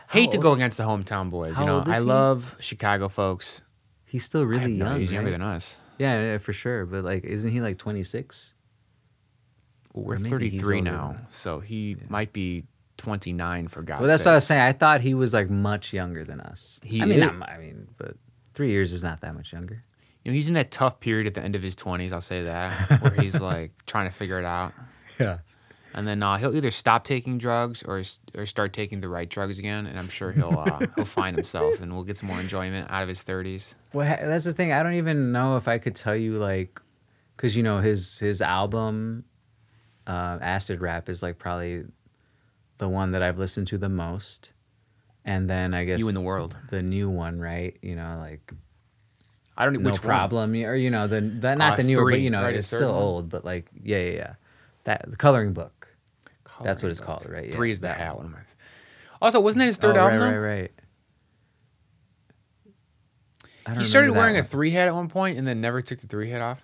Speaker 2: Hate to go against the hometown boys. You know, I love Chicago folks.
Speaker 1: He's still really young.
Speaker 2: He's younger than us.
Speaker 1: Yeah, for sure. But like, isn't he like 26?
Speaker 2: Well, we're 33 now, so he might be 29 for God's sake.
Speaker 1: Well, that's what I was saying. I thought he was like much younger than us. But 3 years is not that much younger.
Speaker 2: You know, he's in that tough period at the end of his 20s. I'll say that, where he's like trying to figure it out.
Speaker 1: Yeah.
Speaker 2: And then he'll either stop taking drugs or start taking the right drugs again, and I'm sure he'll find himself, and we'll get some more enjoyment out of his 30s.
Speaker 1: Well, that's the thing. I don't even know if I could tell you, like, because you know his album, Acid Rap, is like probably the one that I've listened to the most, and then I guess
Speaker 2: You in the World,
Speaker 1: the new one, right? You know, like
Speaker 2: I don't know
Speaker 1: which problem, or you know the not the newer, but you know
Speaker 2: right,
Speaker 1: it's still old, but like yeah. That the Coloring Book. That's what it's called, right? Yeah,
Speaker 2: 3 is the hat one. Also, wasn't that his third album?
Speaker 1: Right.
Speaker 2: He started wearing a 3 hat at one point, and then never took the 3 hat off.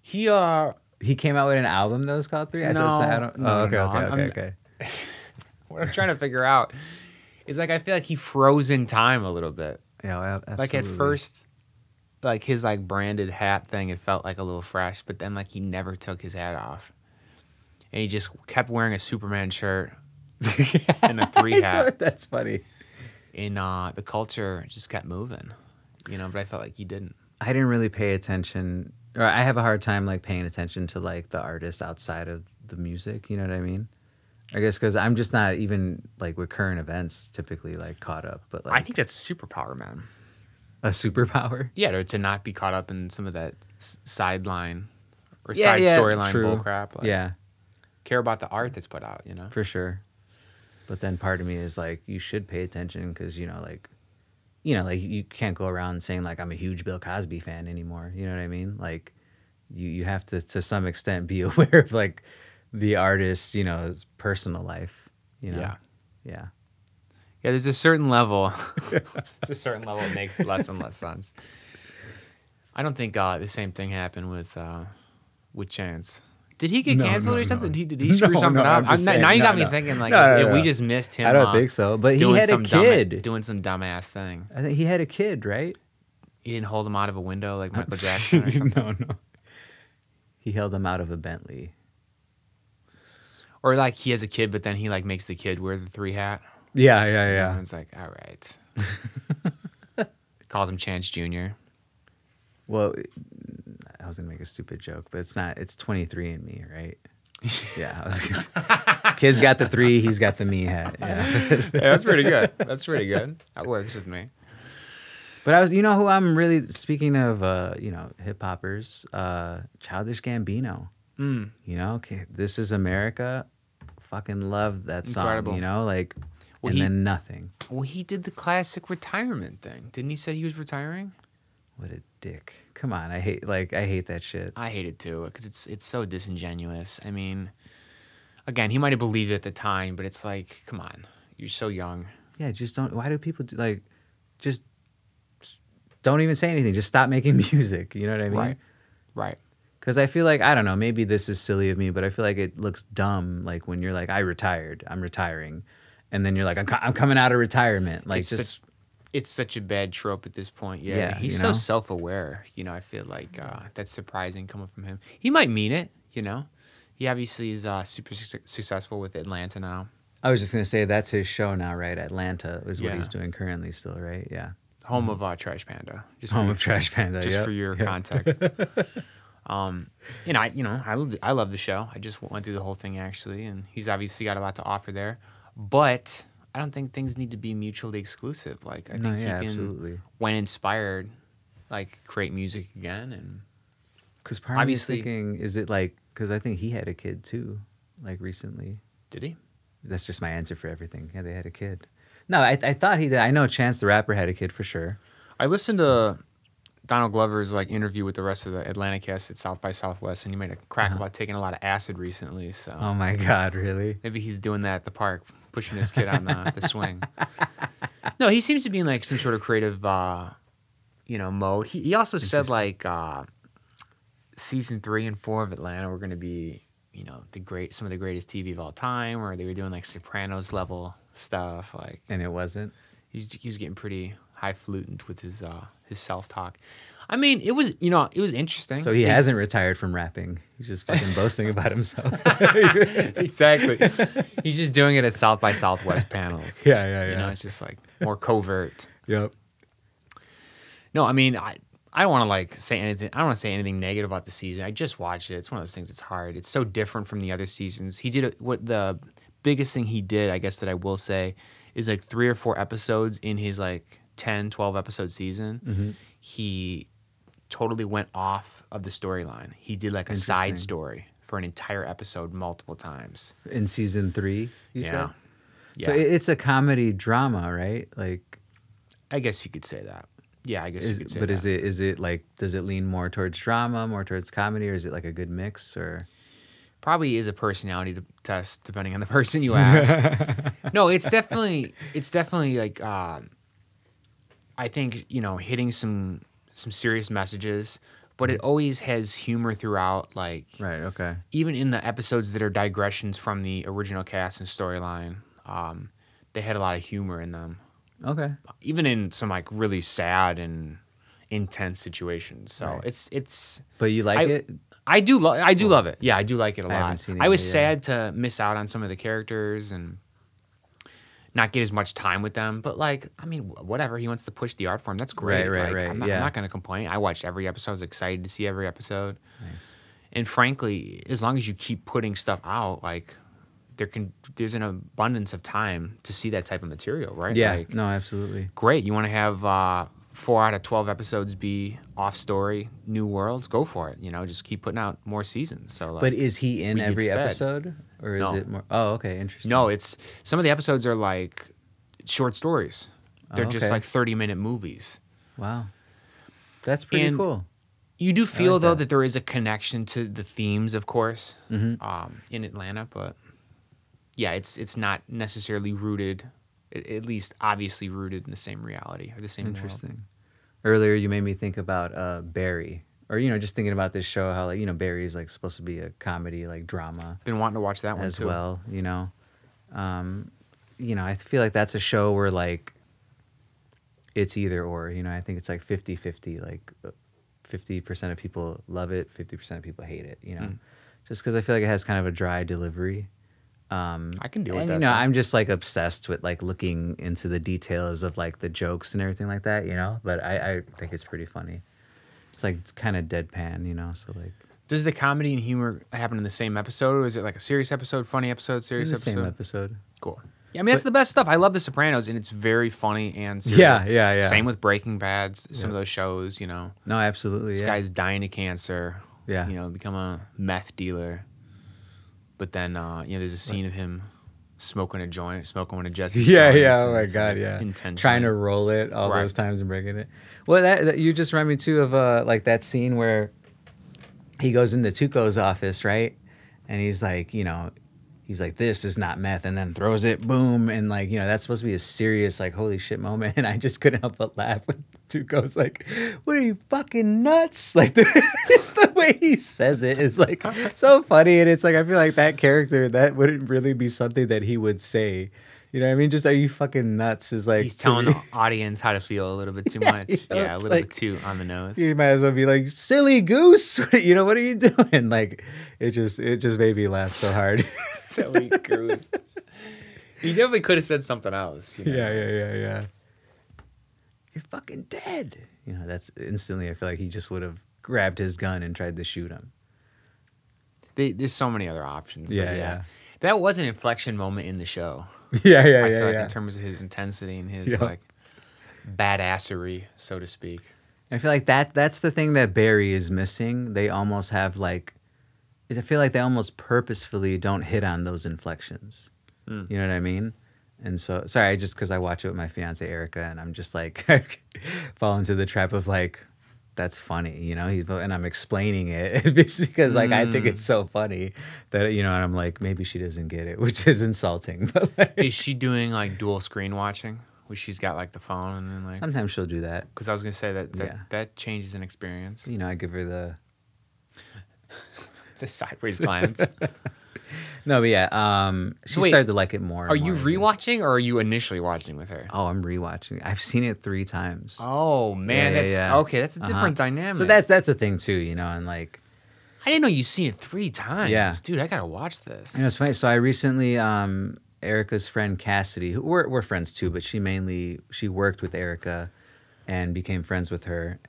Speaker 2: He
Speaker 1: came out with an album that was called 3 Hats. Okay.
Speaker 2: What I'm trying to figure out is like I feel like he froze in time a little bit.
Speaker 1: Yeah, absolutely.
Speaker 2: Like at first, like his like branded hat thing, it felt like a little fresh, but then like he never took his hat off. And he just kept wearing a Superman shirt and a 3 hat.
Speaker 1: That's funny.
Speaker 2: And the culture just kept moving, you know, but I felt like he didn't.
Speaker 1: I didn't really pay attention, or I have a hard time like paying attention to like the artists outside of the music, you know what I mean? I guess because I'm just not even like with current events typically like caught up. But like,
Speaker 2: I think that's a superpower, man.
Speaker 1: A superpower?
Speaker 2: Yeah, to not be caught up in some of that sideline or
Speaker 1: Yeah,
Speaker 2: side
Speaker 1: yeah,
Speaker 2: storyline
Speaker 1: true.
Speaker 2: bullcrap. Like,
Speaker 1: Yeah,
Speaker 2: care about the art that's put out, you know?
Speaker 1: for sure. But then part of me is like, you should pay attention because, like you can't go around saying like I'm a huge Bill Cosby fan anymore. You know what I mean? Like you have to some extent be aware of like the artist's, his personal life,
Speaker 2: Yeah.
Speaker 1: Yeah.
Speaker 2: Yeah, there's a certain level. It makes less and less sense. I don't think the same thing happened with Chance. Did he get canceled or something?
Speaker 1: No.
Speaker 2: Did he screw something up? Now you got me thinking like we just missed him.
Speaker 1: I don't think so. But he had a kid
Speaker 2: doing some dumbass thing.
Speaker 1: I think he had a kid, right?
Speaker 2: He didn't hold him out of a window like Michael Jackson or something.
Speaker 1: No. He held him out of a Bentley.
Speaker 2: Or like he has a kid, but then he like makes the kid wear the 3 hat.
Speaker 1: Yeah.
Speaker 2: And it's like, all right. Calls him Chance Jr.
Speaker 1: Well, I was gonna make a stupid joke, but it's not. It's 23andMe, right? Yeah. Kid's got the 3, he's got the me hat. Yeah.
Speaker 2: That's pretty good. That works with me.
Speaker 1: But who I'm really, speaking of, hip hoppers, Childish Gambino. This Is America. Fucking love that song.
Speaker 2: Incredible.
Speaker 1: Then nothing.
Speaker 2: Well, he did the classic retirement thing. Didn't he say he was retiring?
Speaker 1: What a dick. Come on. I hate that shit.
Speaker 2: I hate it too because it's so disingenuous. I mean, again, he might have believed it at the time, but it's like, come on. You're so young.
Speaker 1: Yeah, just don't. Why do people just don't even say anything. Just stop making music. You know what I mean?
Speaker 2: Right.
Speaker 1: Because I feel like, I don't know, maybe this is silly of me, but I feel like it looks dumb. Like when you're like, I'm retiring. And then you're like, I'm coming out of retirement. Like
Speaker 2: it's such a bad trope at this point.
Speaker 1: Yeah,
Speaker 2: he's so self-aware. I feel like that's surprising coming from him. He might mean it. He obviously is super successful with Atlanta now.
Speaker 1: I was just gonna say that's his show now, right? Atlanta is what he's doing currently, still, right? Yeah.
Speaker 2: Home of Trash Panda.
Speaker 1: Trash Panda.
Speaker 2: Just for your context. I love the show. I just went through the whole thing actually, and he's obviously got a lot to offer there. But I don't think things need to be mutually exclusive. Like I think he can,
Speaker 1: absolutely.
Speaker 2: when inspired, like create music again. And
Speaker 1: because part of me is thinking, is it like, because I think he had a kid too, like recently.
Speaker 2: Did he?
Speaker 1: That's just my answer for everything. Yeah, they had a kid. No, I thought he did. I know Chance the Rapper had a kid for sure.
Speaker 2: I listened to Donald Glover's interview with the rest of the Atlanta cast at South by Southwest, and he made a crack about taking a lot of acid recently. So.
Speaker 1: Oh my God, really?
Speaker 2: Maybe he's doing that at the park, pushing his kid on the swing. No, he seems to be in some sort of creative, mode. He also said season 3 and 4 of Atlanta were going to be, some of the greatest TV of all time, where they were doing Sopranos level stuff.
Speaker 1: And it wasn't.
Speaker 2: He was getting pretty highfalutin with his self-talk. I mean, it was interesting.
Speaker 1: So he hasn't retired from rapping. He's just fucking boasting about himself.
Speaker 2: Exactly. He's just doing it at South by Southwest panels.
Speaker 1: Yeah.
Speaker 2: It's just more covert.
Speaker 1: Yep.
Speaker 2: No, I mean, I don't want to say anything. I don't want to say anything negative about the season. I just watched it. It's one of those things that's hard. It's so different from the other seasons. He did what the biggest thing he did, I guess, that I will say is 3 or 4 episodes in his 10, 12 episode season. Mm-hmm. He totally went off of the storyline. He did a side story for an entire episode multiple times.
Speaker 1: In season 3, you said?
Speaker 2: Yeah.
Speaker 1: So it's a comedy drama, right?
Speaker 2: I guess you could say that. Yeah, I guess you could say
Speaker 1: but
Speaker 2: that.
Speaker 1: But is it does it lean more towards drama, more towards comedy, or is it a good mix, or?
Speaker 2: Probably is a personality test depending on the person you ask. No, it's definitely I think, hitting some serious messages, but it always has humor throughout. Right,
Speaker 1: okay.
Speaker 2: Even in the episodes that are digressions from the original cast and storyline, they had a lot of humor in them.
Speaker 1: Okay.
Speaker 2: Even in some really sad and intense situations. So it's.
Speaker 1: But you like it?
Speaker 2: I do love it. Yeah, I do like it a lot.
Speaker 1: I haven't seen it
Speaker 2: I was
Speaker 1: yet.
Speaker 2: sad to miss out on some of the characters and not get as much time with them. But whatever. He wants to push the art form. That's great.
Speaker 1: Right.
Speaker 2: I'm not going to complain. I watched every episode. I was excited to see every episode.
Speaker 1: Nice.
Speaker 2: And frankly, as long as you keep putting stuff out, there's an abundance of time to see that type of material, right?
Speaker 1: Yeah. No, absolutely.
Speaker 2: Great. You want to have 4 out of 12 episodes be off story, new worlds, go for it. You know, just keep putting out more seasons. So, like,
Speaker 1: but is he in every episode, or is
Speaker 2: No.
Speaker 1: it more? Oh, okay, interesting.
Speaker 2: No, it's some of the episodes are like short stories. They're just
Speaker 1: okay.
Speaker 2: like 30-minute movies.
Speaker 1: Wow, that's pretty
Speaker 2: And
Speaker 1: cool.
Speaker 2: You do feel
Speaker 1: like
Speaker 2: though
Speaker 1: that.
Speaker 2: that there is a connection to the themes, of course,
Speaker 1: Mm-hmm.
Speaker 2: in Atlanta, but yeah, it's not necessarily rooted, at least obviously rooted in the same reality or the same
Speaker 1: Interesting.
Speaker 2: world.
Speaker 1: Earlier, you made me think about Barry, or just thinking about this show, how like Barry is like supposed to be a comedy, like drama
Speaker 2: Been wanting to watch that one
Speaker 1: as
Speaker 2: too.
Speaker 1: well. I feel like that's a show where like it's either or. I think it's like 50-50, like 50% of people love it, 50% of people hate it. Just because I feel like it has kind of a dry delivery.
Speaker 2: I can deal with
Speaker 1: And
Speaker 2: that.
Speaker 1: I'm just like obsessed with like looking into the details of like the jokes and everything like that. But I think it's pretty funny. It's like it's kind of deadpan. So like
Speaker 2: Does the comedy and humor happen in the same episode, or is it like a serious episode, funny episode, serious
Speaker 1: the
Speaker 2: episode?
Speaker 1: same episode.
Speaker 2: Cool. Yeah, I mean that's the best stuff. I love The Sopranos, and it's very funny and serious.
Speaker 1: Yeah.
Speaker 2: Same with Breaking Bad. Some of those shows,
Speaker 1: No, absolutely.
Speaker 2: this
Speaker 1: Yeah.
Speaker 2: guy's dying of cancer.
Speaker 1: Yeah.
Speaker 2: Become a meth dealer. But then, there's a scene of him smoking one of Jesse's
Speaker 1: Yeah.
Speaker 2: joints,
Speaker 1: Yeah. Oh
Speaker 2: and
Speaker 1: my
Speaker 2: it's,
Speaker 1: God.
Speaker 2: like,
Speaker 1: Yeah.
Speaker 2: intentionally.
Speaker 1: Trying to roll it all
Speaker 2: Right.
Speaker 1: those times and breaking it. Well, that you just remind me too of like that scene where he goes into Tuco's office, right? And he's like, this is not meth, and then throws it, boom, and like, that's supposed to be a serious, like, holy shit moment, and I just couldn't help but laugh when Tuco's like, "What are you fucking nuts?" Like, it's the way he says it is like so funny, and it's like I feel like that character that wouldn't really be something that he would say. You know what I mean? Just "Are you fucking nuts?" is like
Speaker 2: He's
Speaker 1: to
Speaker 2: telling
Speaker 1: me-
Speaker 2: the audience how to feel a little bit too much.
Speaker 1: it's
Speaker 2: Yeah, a little
Speaker 1: like-
Speaker 2: bit too on the nose.
Speaker 1: You might as well be like, "Silly goose," what are you doing? Like, it just made me laugh so hard.
Speaker 2: Silly goose. He definitely could have said something else.
Speaker 1: Yeah. You're fucking dead. That's instantly. I feel like he just would have grabbed his gun and tried to shoot him.
Speaker 2: There's so many other options. But
Speaker 1: Yeah.
Speaker 2: That was an inflection moment in the show.
Speaker 1: Yeah.
Speaker 2: I feel like in terms of his intensity and his like badassery, so to speak.
Speaker 1: I feel like that's the thing that Barry is missing. They almost have like, I feel like they almost purposefully don't hit on those inflections. You know what I mean? And so, sorry, just because I watch it with my fiance Erica, and I'm just like, fall into the trap of like, that's funny, and I'm explaining it because like I think it's so funny that and I'm like, maybe she doesn't get it, which is insulting. But like,
Speaker 2: Is she doing like dual screen watching, where she's got like the phone and then like?
Speaker 1: sometimes she'll do that.
Speaker 2: Because I was gonna say that
Speaker 1: Yeah.
Speaker 2: that changes an experience.
Speaker 1: I give her the
Speaker 2: The sideways glance.
Speaker 1: no, but yeah, she
Speaker 2: wait,
Speaker 1: started to like it more. and
Speaker 2: Are you
Speaker 1: more as we-
Speaker 2: rewatching or are you initially watching with her?
Speaker 1: Oh, I'm rewatching. I've seen it 3 times.
Speaker 2: Oh man,
Speaker 1: Yeah,
Speaker 2: that's
Speaker 1: yeah.
Speaker 2: okay. That's a different dynamic.
Speaker 1: So that's a thing too, and like,
Speaker 2: I didn't know you've seen it 3 times.
Speaker 1: Yeah.
Speaker 2: Dude, I gotta watch this.
Speaker 1: it's funny. So I recently, Erica's friend Cassidy, who we're friends too, but she worked with Erica and became friends with her.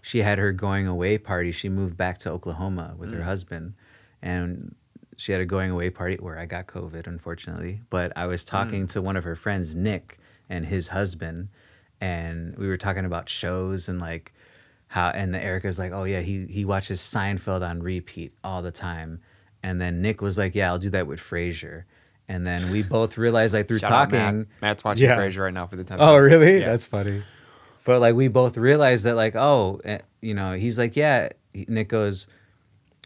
Speaker 1: She had her going away party. She moved back to Oklahoma with her husband, and she had a going away party where I got COVID, unfortunately. But I was talking to one of her friends, Nick, and his husband, and we were talking about shows and like how. And Erica's like, "Oh yeah, he watches Seinfeld on repeat all the time." And then Nick was like, "Yeah, I'll do that with Frasier." And then we both realized, like through
Speaker 2: Shout out,
Speaker 1: talking,
Speaker 2: Matt. Matt's watching
Speaker 1: Yeah.
Speaker 2: Frasier right now for the 10th
Speaker 1: oh
Speaker 2: time.
Speaker 1: really?
Speaker 2: Yeah.
Speaker 1: That's funny. But like we both realized that like, he's like, yeah. Nick goes,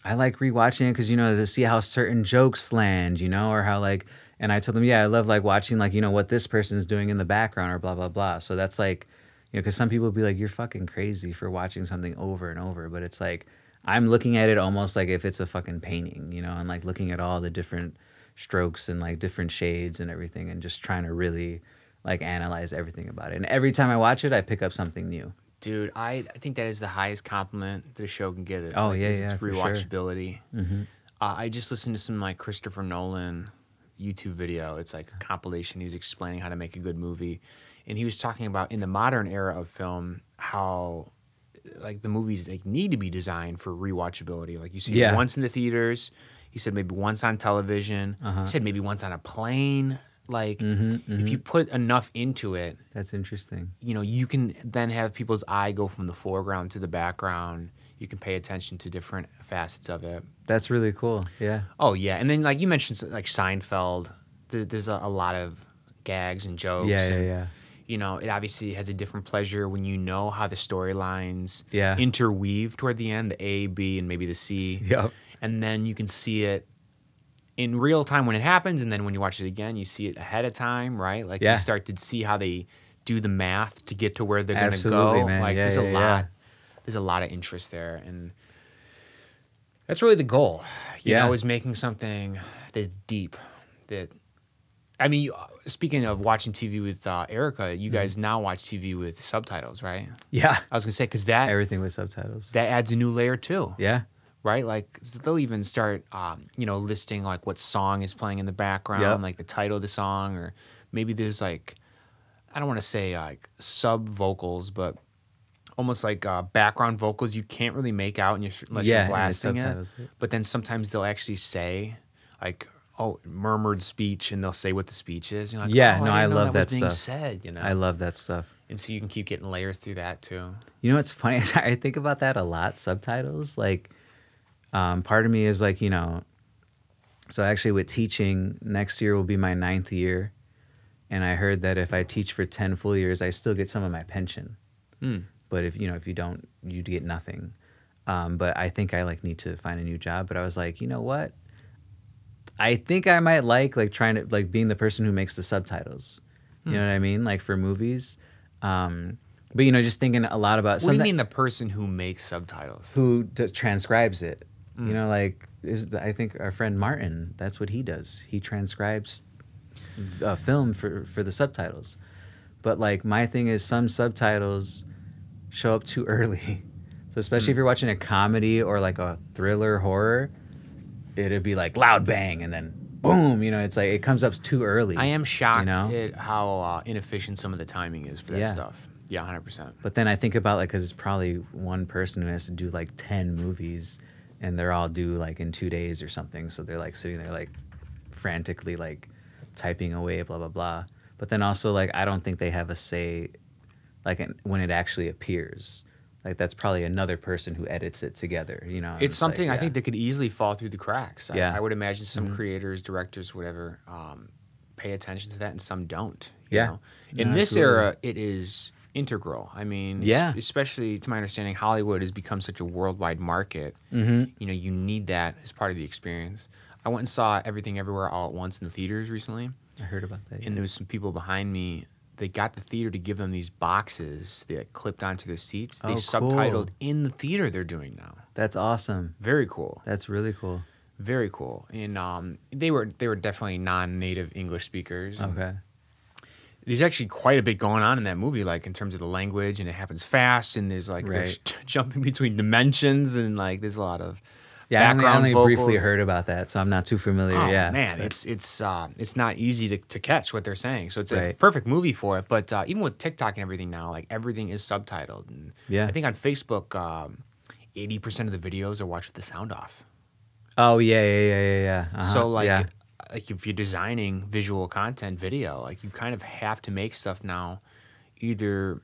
Speaker 1: I like rewatching it because to see how certain jokes land, or how like. And I told him, yeah, I love like watching like what this person's doing in the background or blah blah blah. So that's like, because some people be like, you're fucking crazy for watching something over and over. But it's like I'm looking at it almost like if it's a fucking painting, and like looking at all the different strokes and like different shades and everything, and just trying to really like analyze everything about it. And every time I watch it, I pick up something new.
Speaker 2: Dude, I think that is the highest compliment that a show can get it.
Speaker 1: Oh,
Speaker 2: like,
Speaker 1: yeah,
Speaker 2: is
Speaker 1: yeah,
Speaker 2: its
Speaker 1: for sure.
Speaker 2: rewatchability. I just listened to some like Christopher Nolan YouTube video. It's like a compilation. He was explaining how to make a good movie, and he was talking about in the modern era of film how like the movies like need to be designed for rewatchability. Like you see it once in the theaters. He said maybe once on television. He said maybe once on a plane. Like if you put enough into it,
Speaker 1: that's interesting.
Speaker 2: You know, you can then have people's eye go from the foreground to the background. You can pay attention to different facets of it.
Speaker 1: That's really cool. Yeah.
Speaker 2: Oh yeah, and then like you mentioned, like Seinfeld, there's a lot of gags and jokes.
Speaker 1: Yeah.
Speaker 2: You know, it obviously has a different pleasure when you know how the storylines
Speaker 1: Yeah.
Speaker 2: interweave toward the end, the A, B, and maybe the C.
Speaker 1: Yep.
Speaker 2: And then you can see it in real time when it happens, and then when you watch it again, you see it ahead of time, right? Like you start to see how they do the math to get to where they're going to go.
Speaker 1: Man.
Speaker 2: Like there's a lot. There's a lot of interest there, and that's really the goal. You know, is making something that's deep. That, I mean, speaking of watching TV with Erica, you guys now watch TV with subtitles, right?
Speaker 1: Yeah.
Speaker 2: I was gonna say because that
Speaker 1: everything with subtitles
Speaker 2: that adds a new layer too.
Speaker 1: Yeah.
Speaker 2: Right, like they'll even start, you know, listing like what song is playing in the background, like the title of the song, or maybe there's like, I don't want to say like sub vocals, but almost like background vocals you can't really make out unless you're blasting it. But then sometimes they'll actually say like, oh, murmured speech, and they'll say what the speech is. You're like, I love that stuff. Said, you know,
Speaker 1: I love that stuff.
Speaker 2: And so you can keep getting layers through that too.
Speaker 1: You know what's funny? I think about that a lot. Subtitles, like. Part of me is like, you know, so actually with teaching, next year will be my 9th year. And I heard that if I teach for 10 full years, I still get some of my pension. But if you don't, you get nothing. But I think I like need to find a new job. But I was like, you know what? I think I might like trying to like being the person who makes the subtitles. You know what I mean? Like for movies. But, you know, just thinking a lot about...
Speaker 2: What do you mean the person who makes subtitles?
Speaker 1: Who transcribes it. You know, like, I think our friend Martin, that's what he does. He transcribes film for the subtitles. But, like, my thing is some subtitles show up too early. So especially if you're watching a comedy or, like, a thriller horror, it'd be, like, loud bang and then boom. You know, it's like it comes up too early.
Speaker 2: I am shocked at how inefficient some of the timing is for that stuff. Yeah, 100%.
Speaker 1: But then I think about, like, because it's probably one person who has to do, like, 10 movies, and they're all due, like, in 2 days or something. So they're, like, sitting there, like, frantically, like, typing away, blah, blah, blah. But then also, like, I don't think they have a say, like, when it actually appears. Like, that's probably another person who edits it together, you know?
Speaker 2: It's something I think that could easily fall through the cracks.
Speaker 1: Yeah.
Speaker 2: I would imagine some creators, directors, whatever, pay attention to that, and some don't. You know? In this era, it is... integral. I mean, especially to my understanding, Hollywood has become such a worldwide market. You know, you need that as part of the experience. I went and saw Everything Everywhere All at Once in the theaters recently.
Speaker 1: I heard about that.
Speaker 2: And there was some people behind me. They got the theater to give them these boxes that clipped onto their seats. They subtitled in the theater they're doing now.
Speaker 1: That's awesome.
Speaker 2: Very cool.
Speaker 1: That's really cool.
Speaker 2: Very cool. And they were definitely non-native English speakers.
Speaker 1: Okay.
Speaker 2: There's actually quite a bit going on in that movie, like in terms of the language, and it happens fast, and there's like there's jumping between dimensions, and like there's a lot of background
Speaker 1: I only
Speaker 2: vocals.
Speaker 1: briefly heard about that, so I'm not too familiar.
Speaker 2: Oh, man, it's not easy to catch what they're saying, so it's a perfect movie for it. But even with TikTok and everything now, like everything is subtitled. And I think on Facebook, 80% of the videos are watched with the sound off.
Speaker 1: Oh yeah.
Speaker 2: So like if you're designing visual content video, like you kind of have to make stuff now either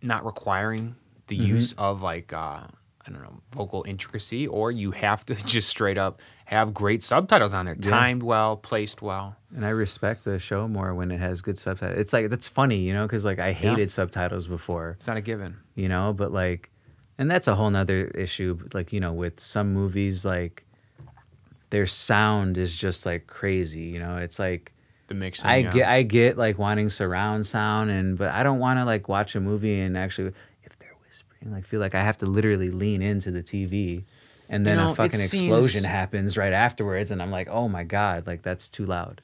Speaker 2: not requiring the use of like I don't know, vocal intricacy, or you have to just straight up have great subtitles on there, timed well, placed well.
Speaker 1: And I respect the show more when it has good subtitles. It's like, that's funny, you know, because like I hated subtitles before.
Speaker 2: It's not a given.
Speaker 1: You know, but like, and that's a whole nother issue. Like, you know, with some movies, like their sound is just like crazy, you know. It's like
Speaker 2: the mixing.
Speaker 1: I get like wanting surround sound, but I don't want to like watch a movie and actually, if they're whispering, like feel like I have to literally lean into the TV, and then a fucking explosion happens right afterwards, and I'm like, oh my god, like that's too loud.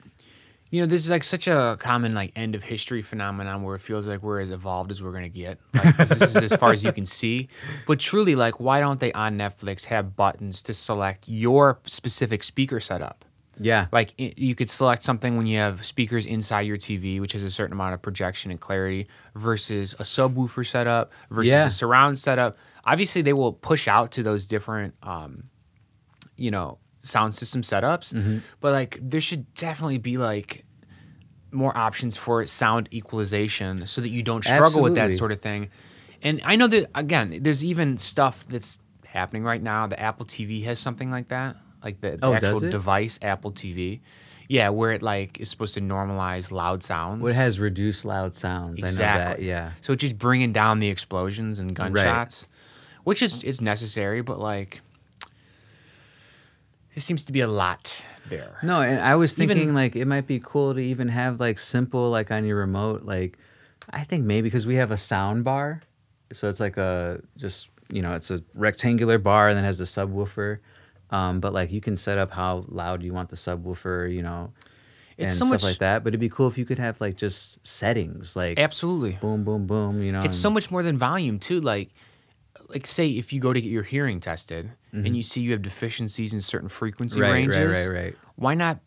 Speaker 2: You know, this is like such a common like end of history phenomenon where it feels like we're as evolved as we're gonna get. Like, this is as far as you can see. But truly, like, why don't they on Netflix have buttons to select your specific speaker setup?
Speaker 1: Yeah.
Speaker 2: Like you could select something when you have speakers inside your TV, which has a certain amount of projection and clarity, versus a subwoofer setup versus a surround setup. Obviously, they will push out to those different, you know, sound system setups, but like there should definitely be like more options for sound equalization so that you don't struggle with that sort of thing. And I know that, again, there's even stuff that's happening right now. The Apple TV has something like that, like the actual device, Apple TV. Yeah, where it like is supposed to normalize loud sounds.
Speaker 1: Well, it has reduced loud sounds.
Speaker 2: Exactly.
Speaker 1: I know that, yeah.
Speaker 2: So it's just bringing down the explosions and gunshots, which is it's necessary, but like there seems to be a lot there.
Speaker 1: No, and I was thinking like it might be cool to even have like simple like on your remote, like I think maybe because we have a sound bar. So it's like it's a rectangular bar and then has a subwoofer. But like you can set up how loud you want the subwoofer, and stuff like that. But it'd be cool if you could have like just settings, like
Speaker 2: absolutely
Speaker 1: boom, boom, boom.
Speaker 2: It's so much more than volume too. Like say if you go to get your hearing tested and you see you have deficiencies in certain frequency ranges,
Speaker 1: right.
Speaker 2: Why not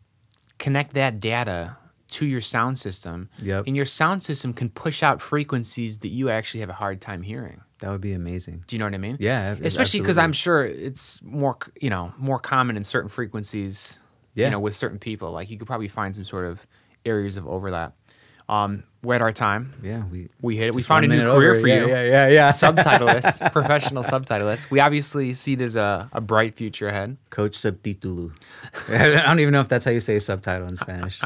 Speaker 2: connect that data to your sound system?
Speaker 1: Yep.
Speaker 2: And your sound system can push out frequencies that you actually have a hard time hearing.
Speaker 1: That would be amazing.
Speaker 2: Do you know what I mean?
Speaker 1: Yeah,
Speaker 2: especially because I'm sure it's more common in certain frequencies.
Speaker 1: Yeah.
Speaker 2: With certain people, like you could probably find some sort of areas of overlap. We're at our time.
Speaker 1: Yeah,
Speaker 2: we hit it. We found a new career for you.
Speaker 1: Yeah.
Speaker 2: Subtitleist, professional subtitleist. We obviously see there's a bright future ahead.
Speaker 1: Coach subtitulu. I don't even know if that's how you say subtitle in Spanish.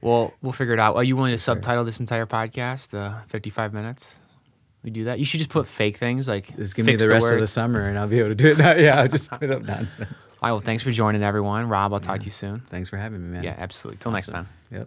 Speaker 2: Well, we'll figure it out. Are you willing to subtitle this entire podcast, 55 minutes? We do that. You should just put fake things like
Speaker 1: just give me the rest of the summer and I'll be able to do it now. Yeah, I'll just put up nonsense.
Speaker 2: All right, well, thanks for joining, everyone. Rob, I'll talk to you soon.
Speaker 1: Thanks for having me, man.
Speaker 2: Yeah, absolutely. Till next time.
Speaker 1: Yep.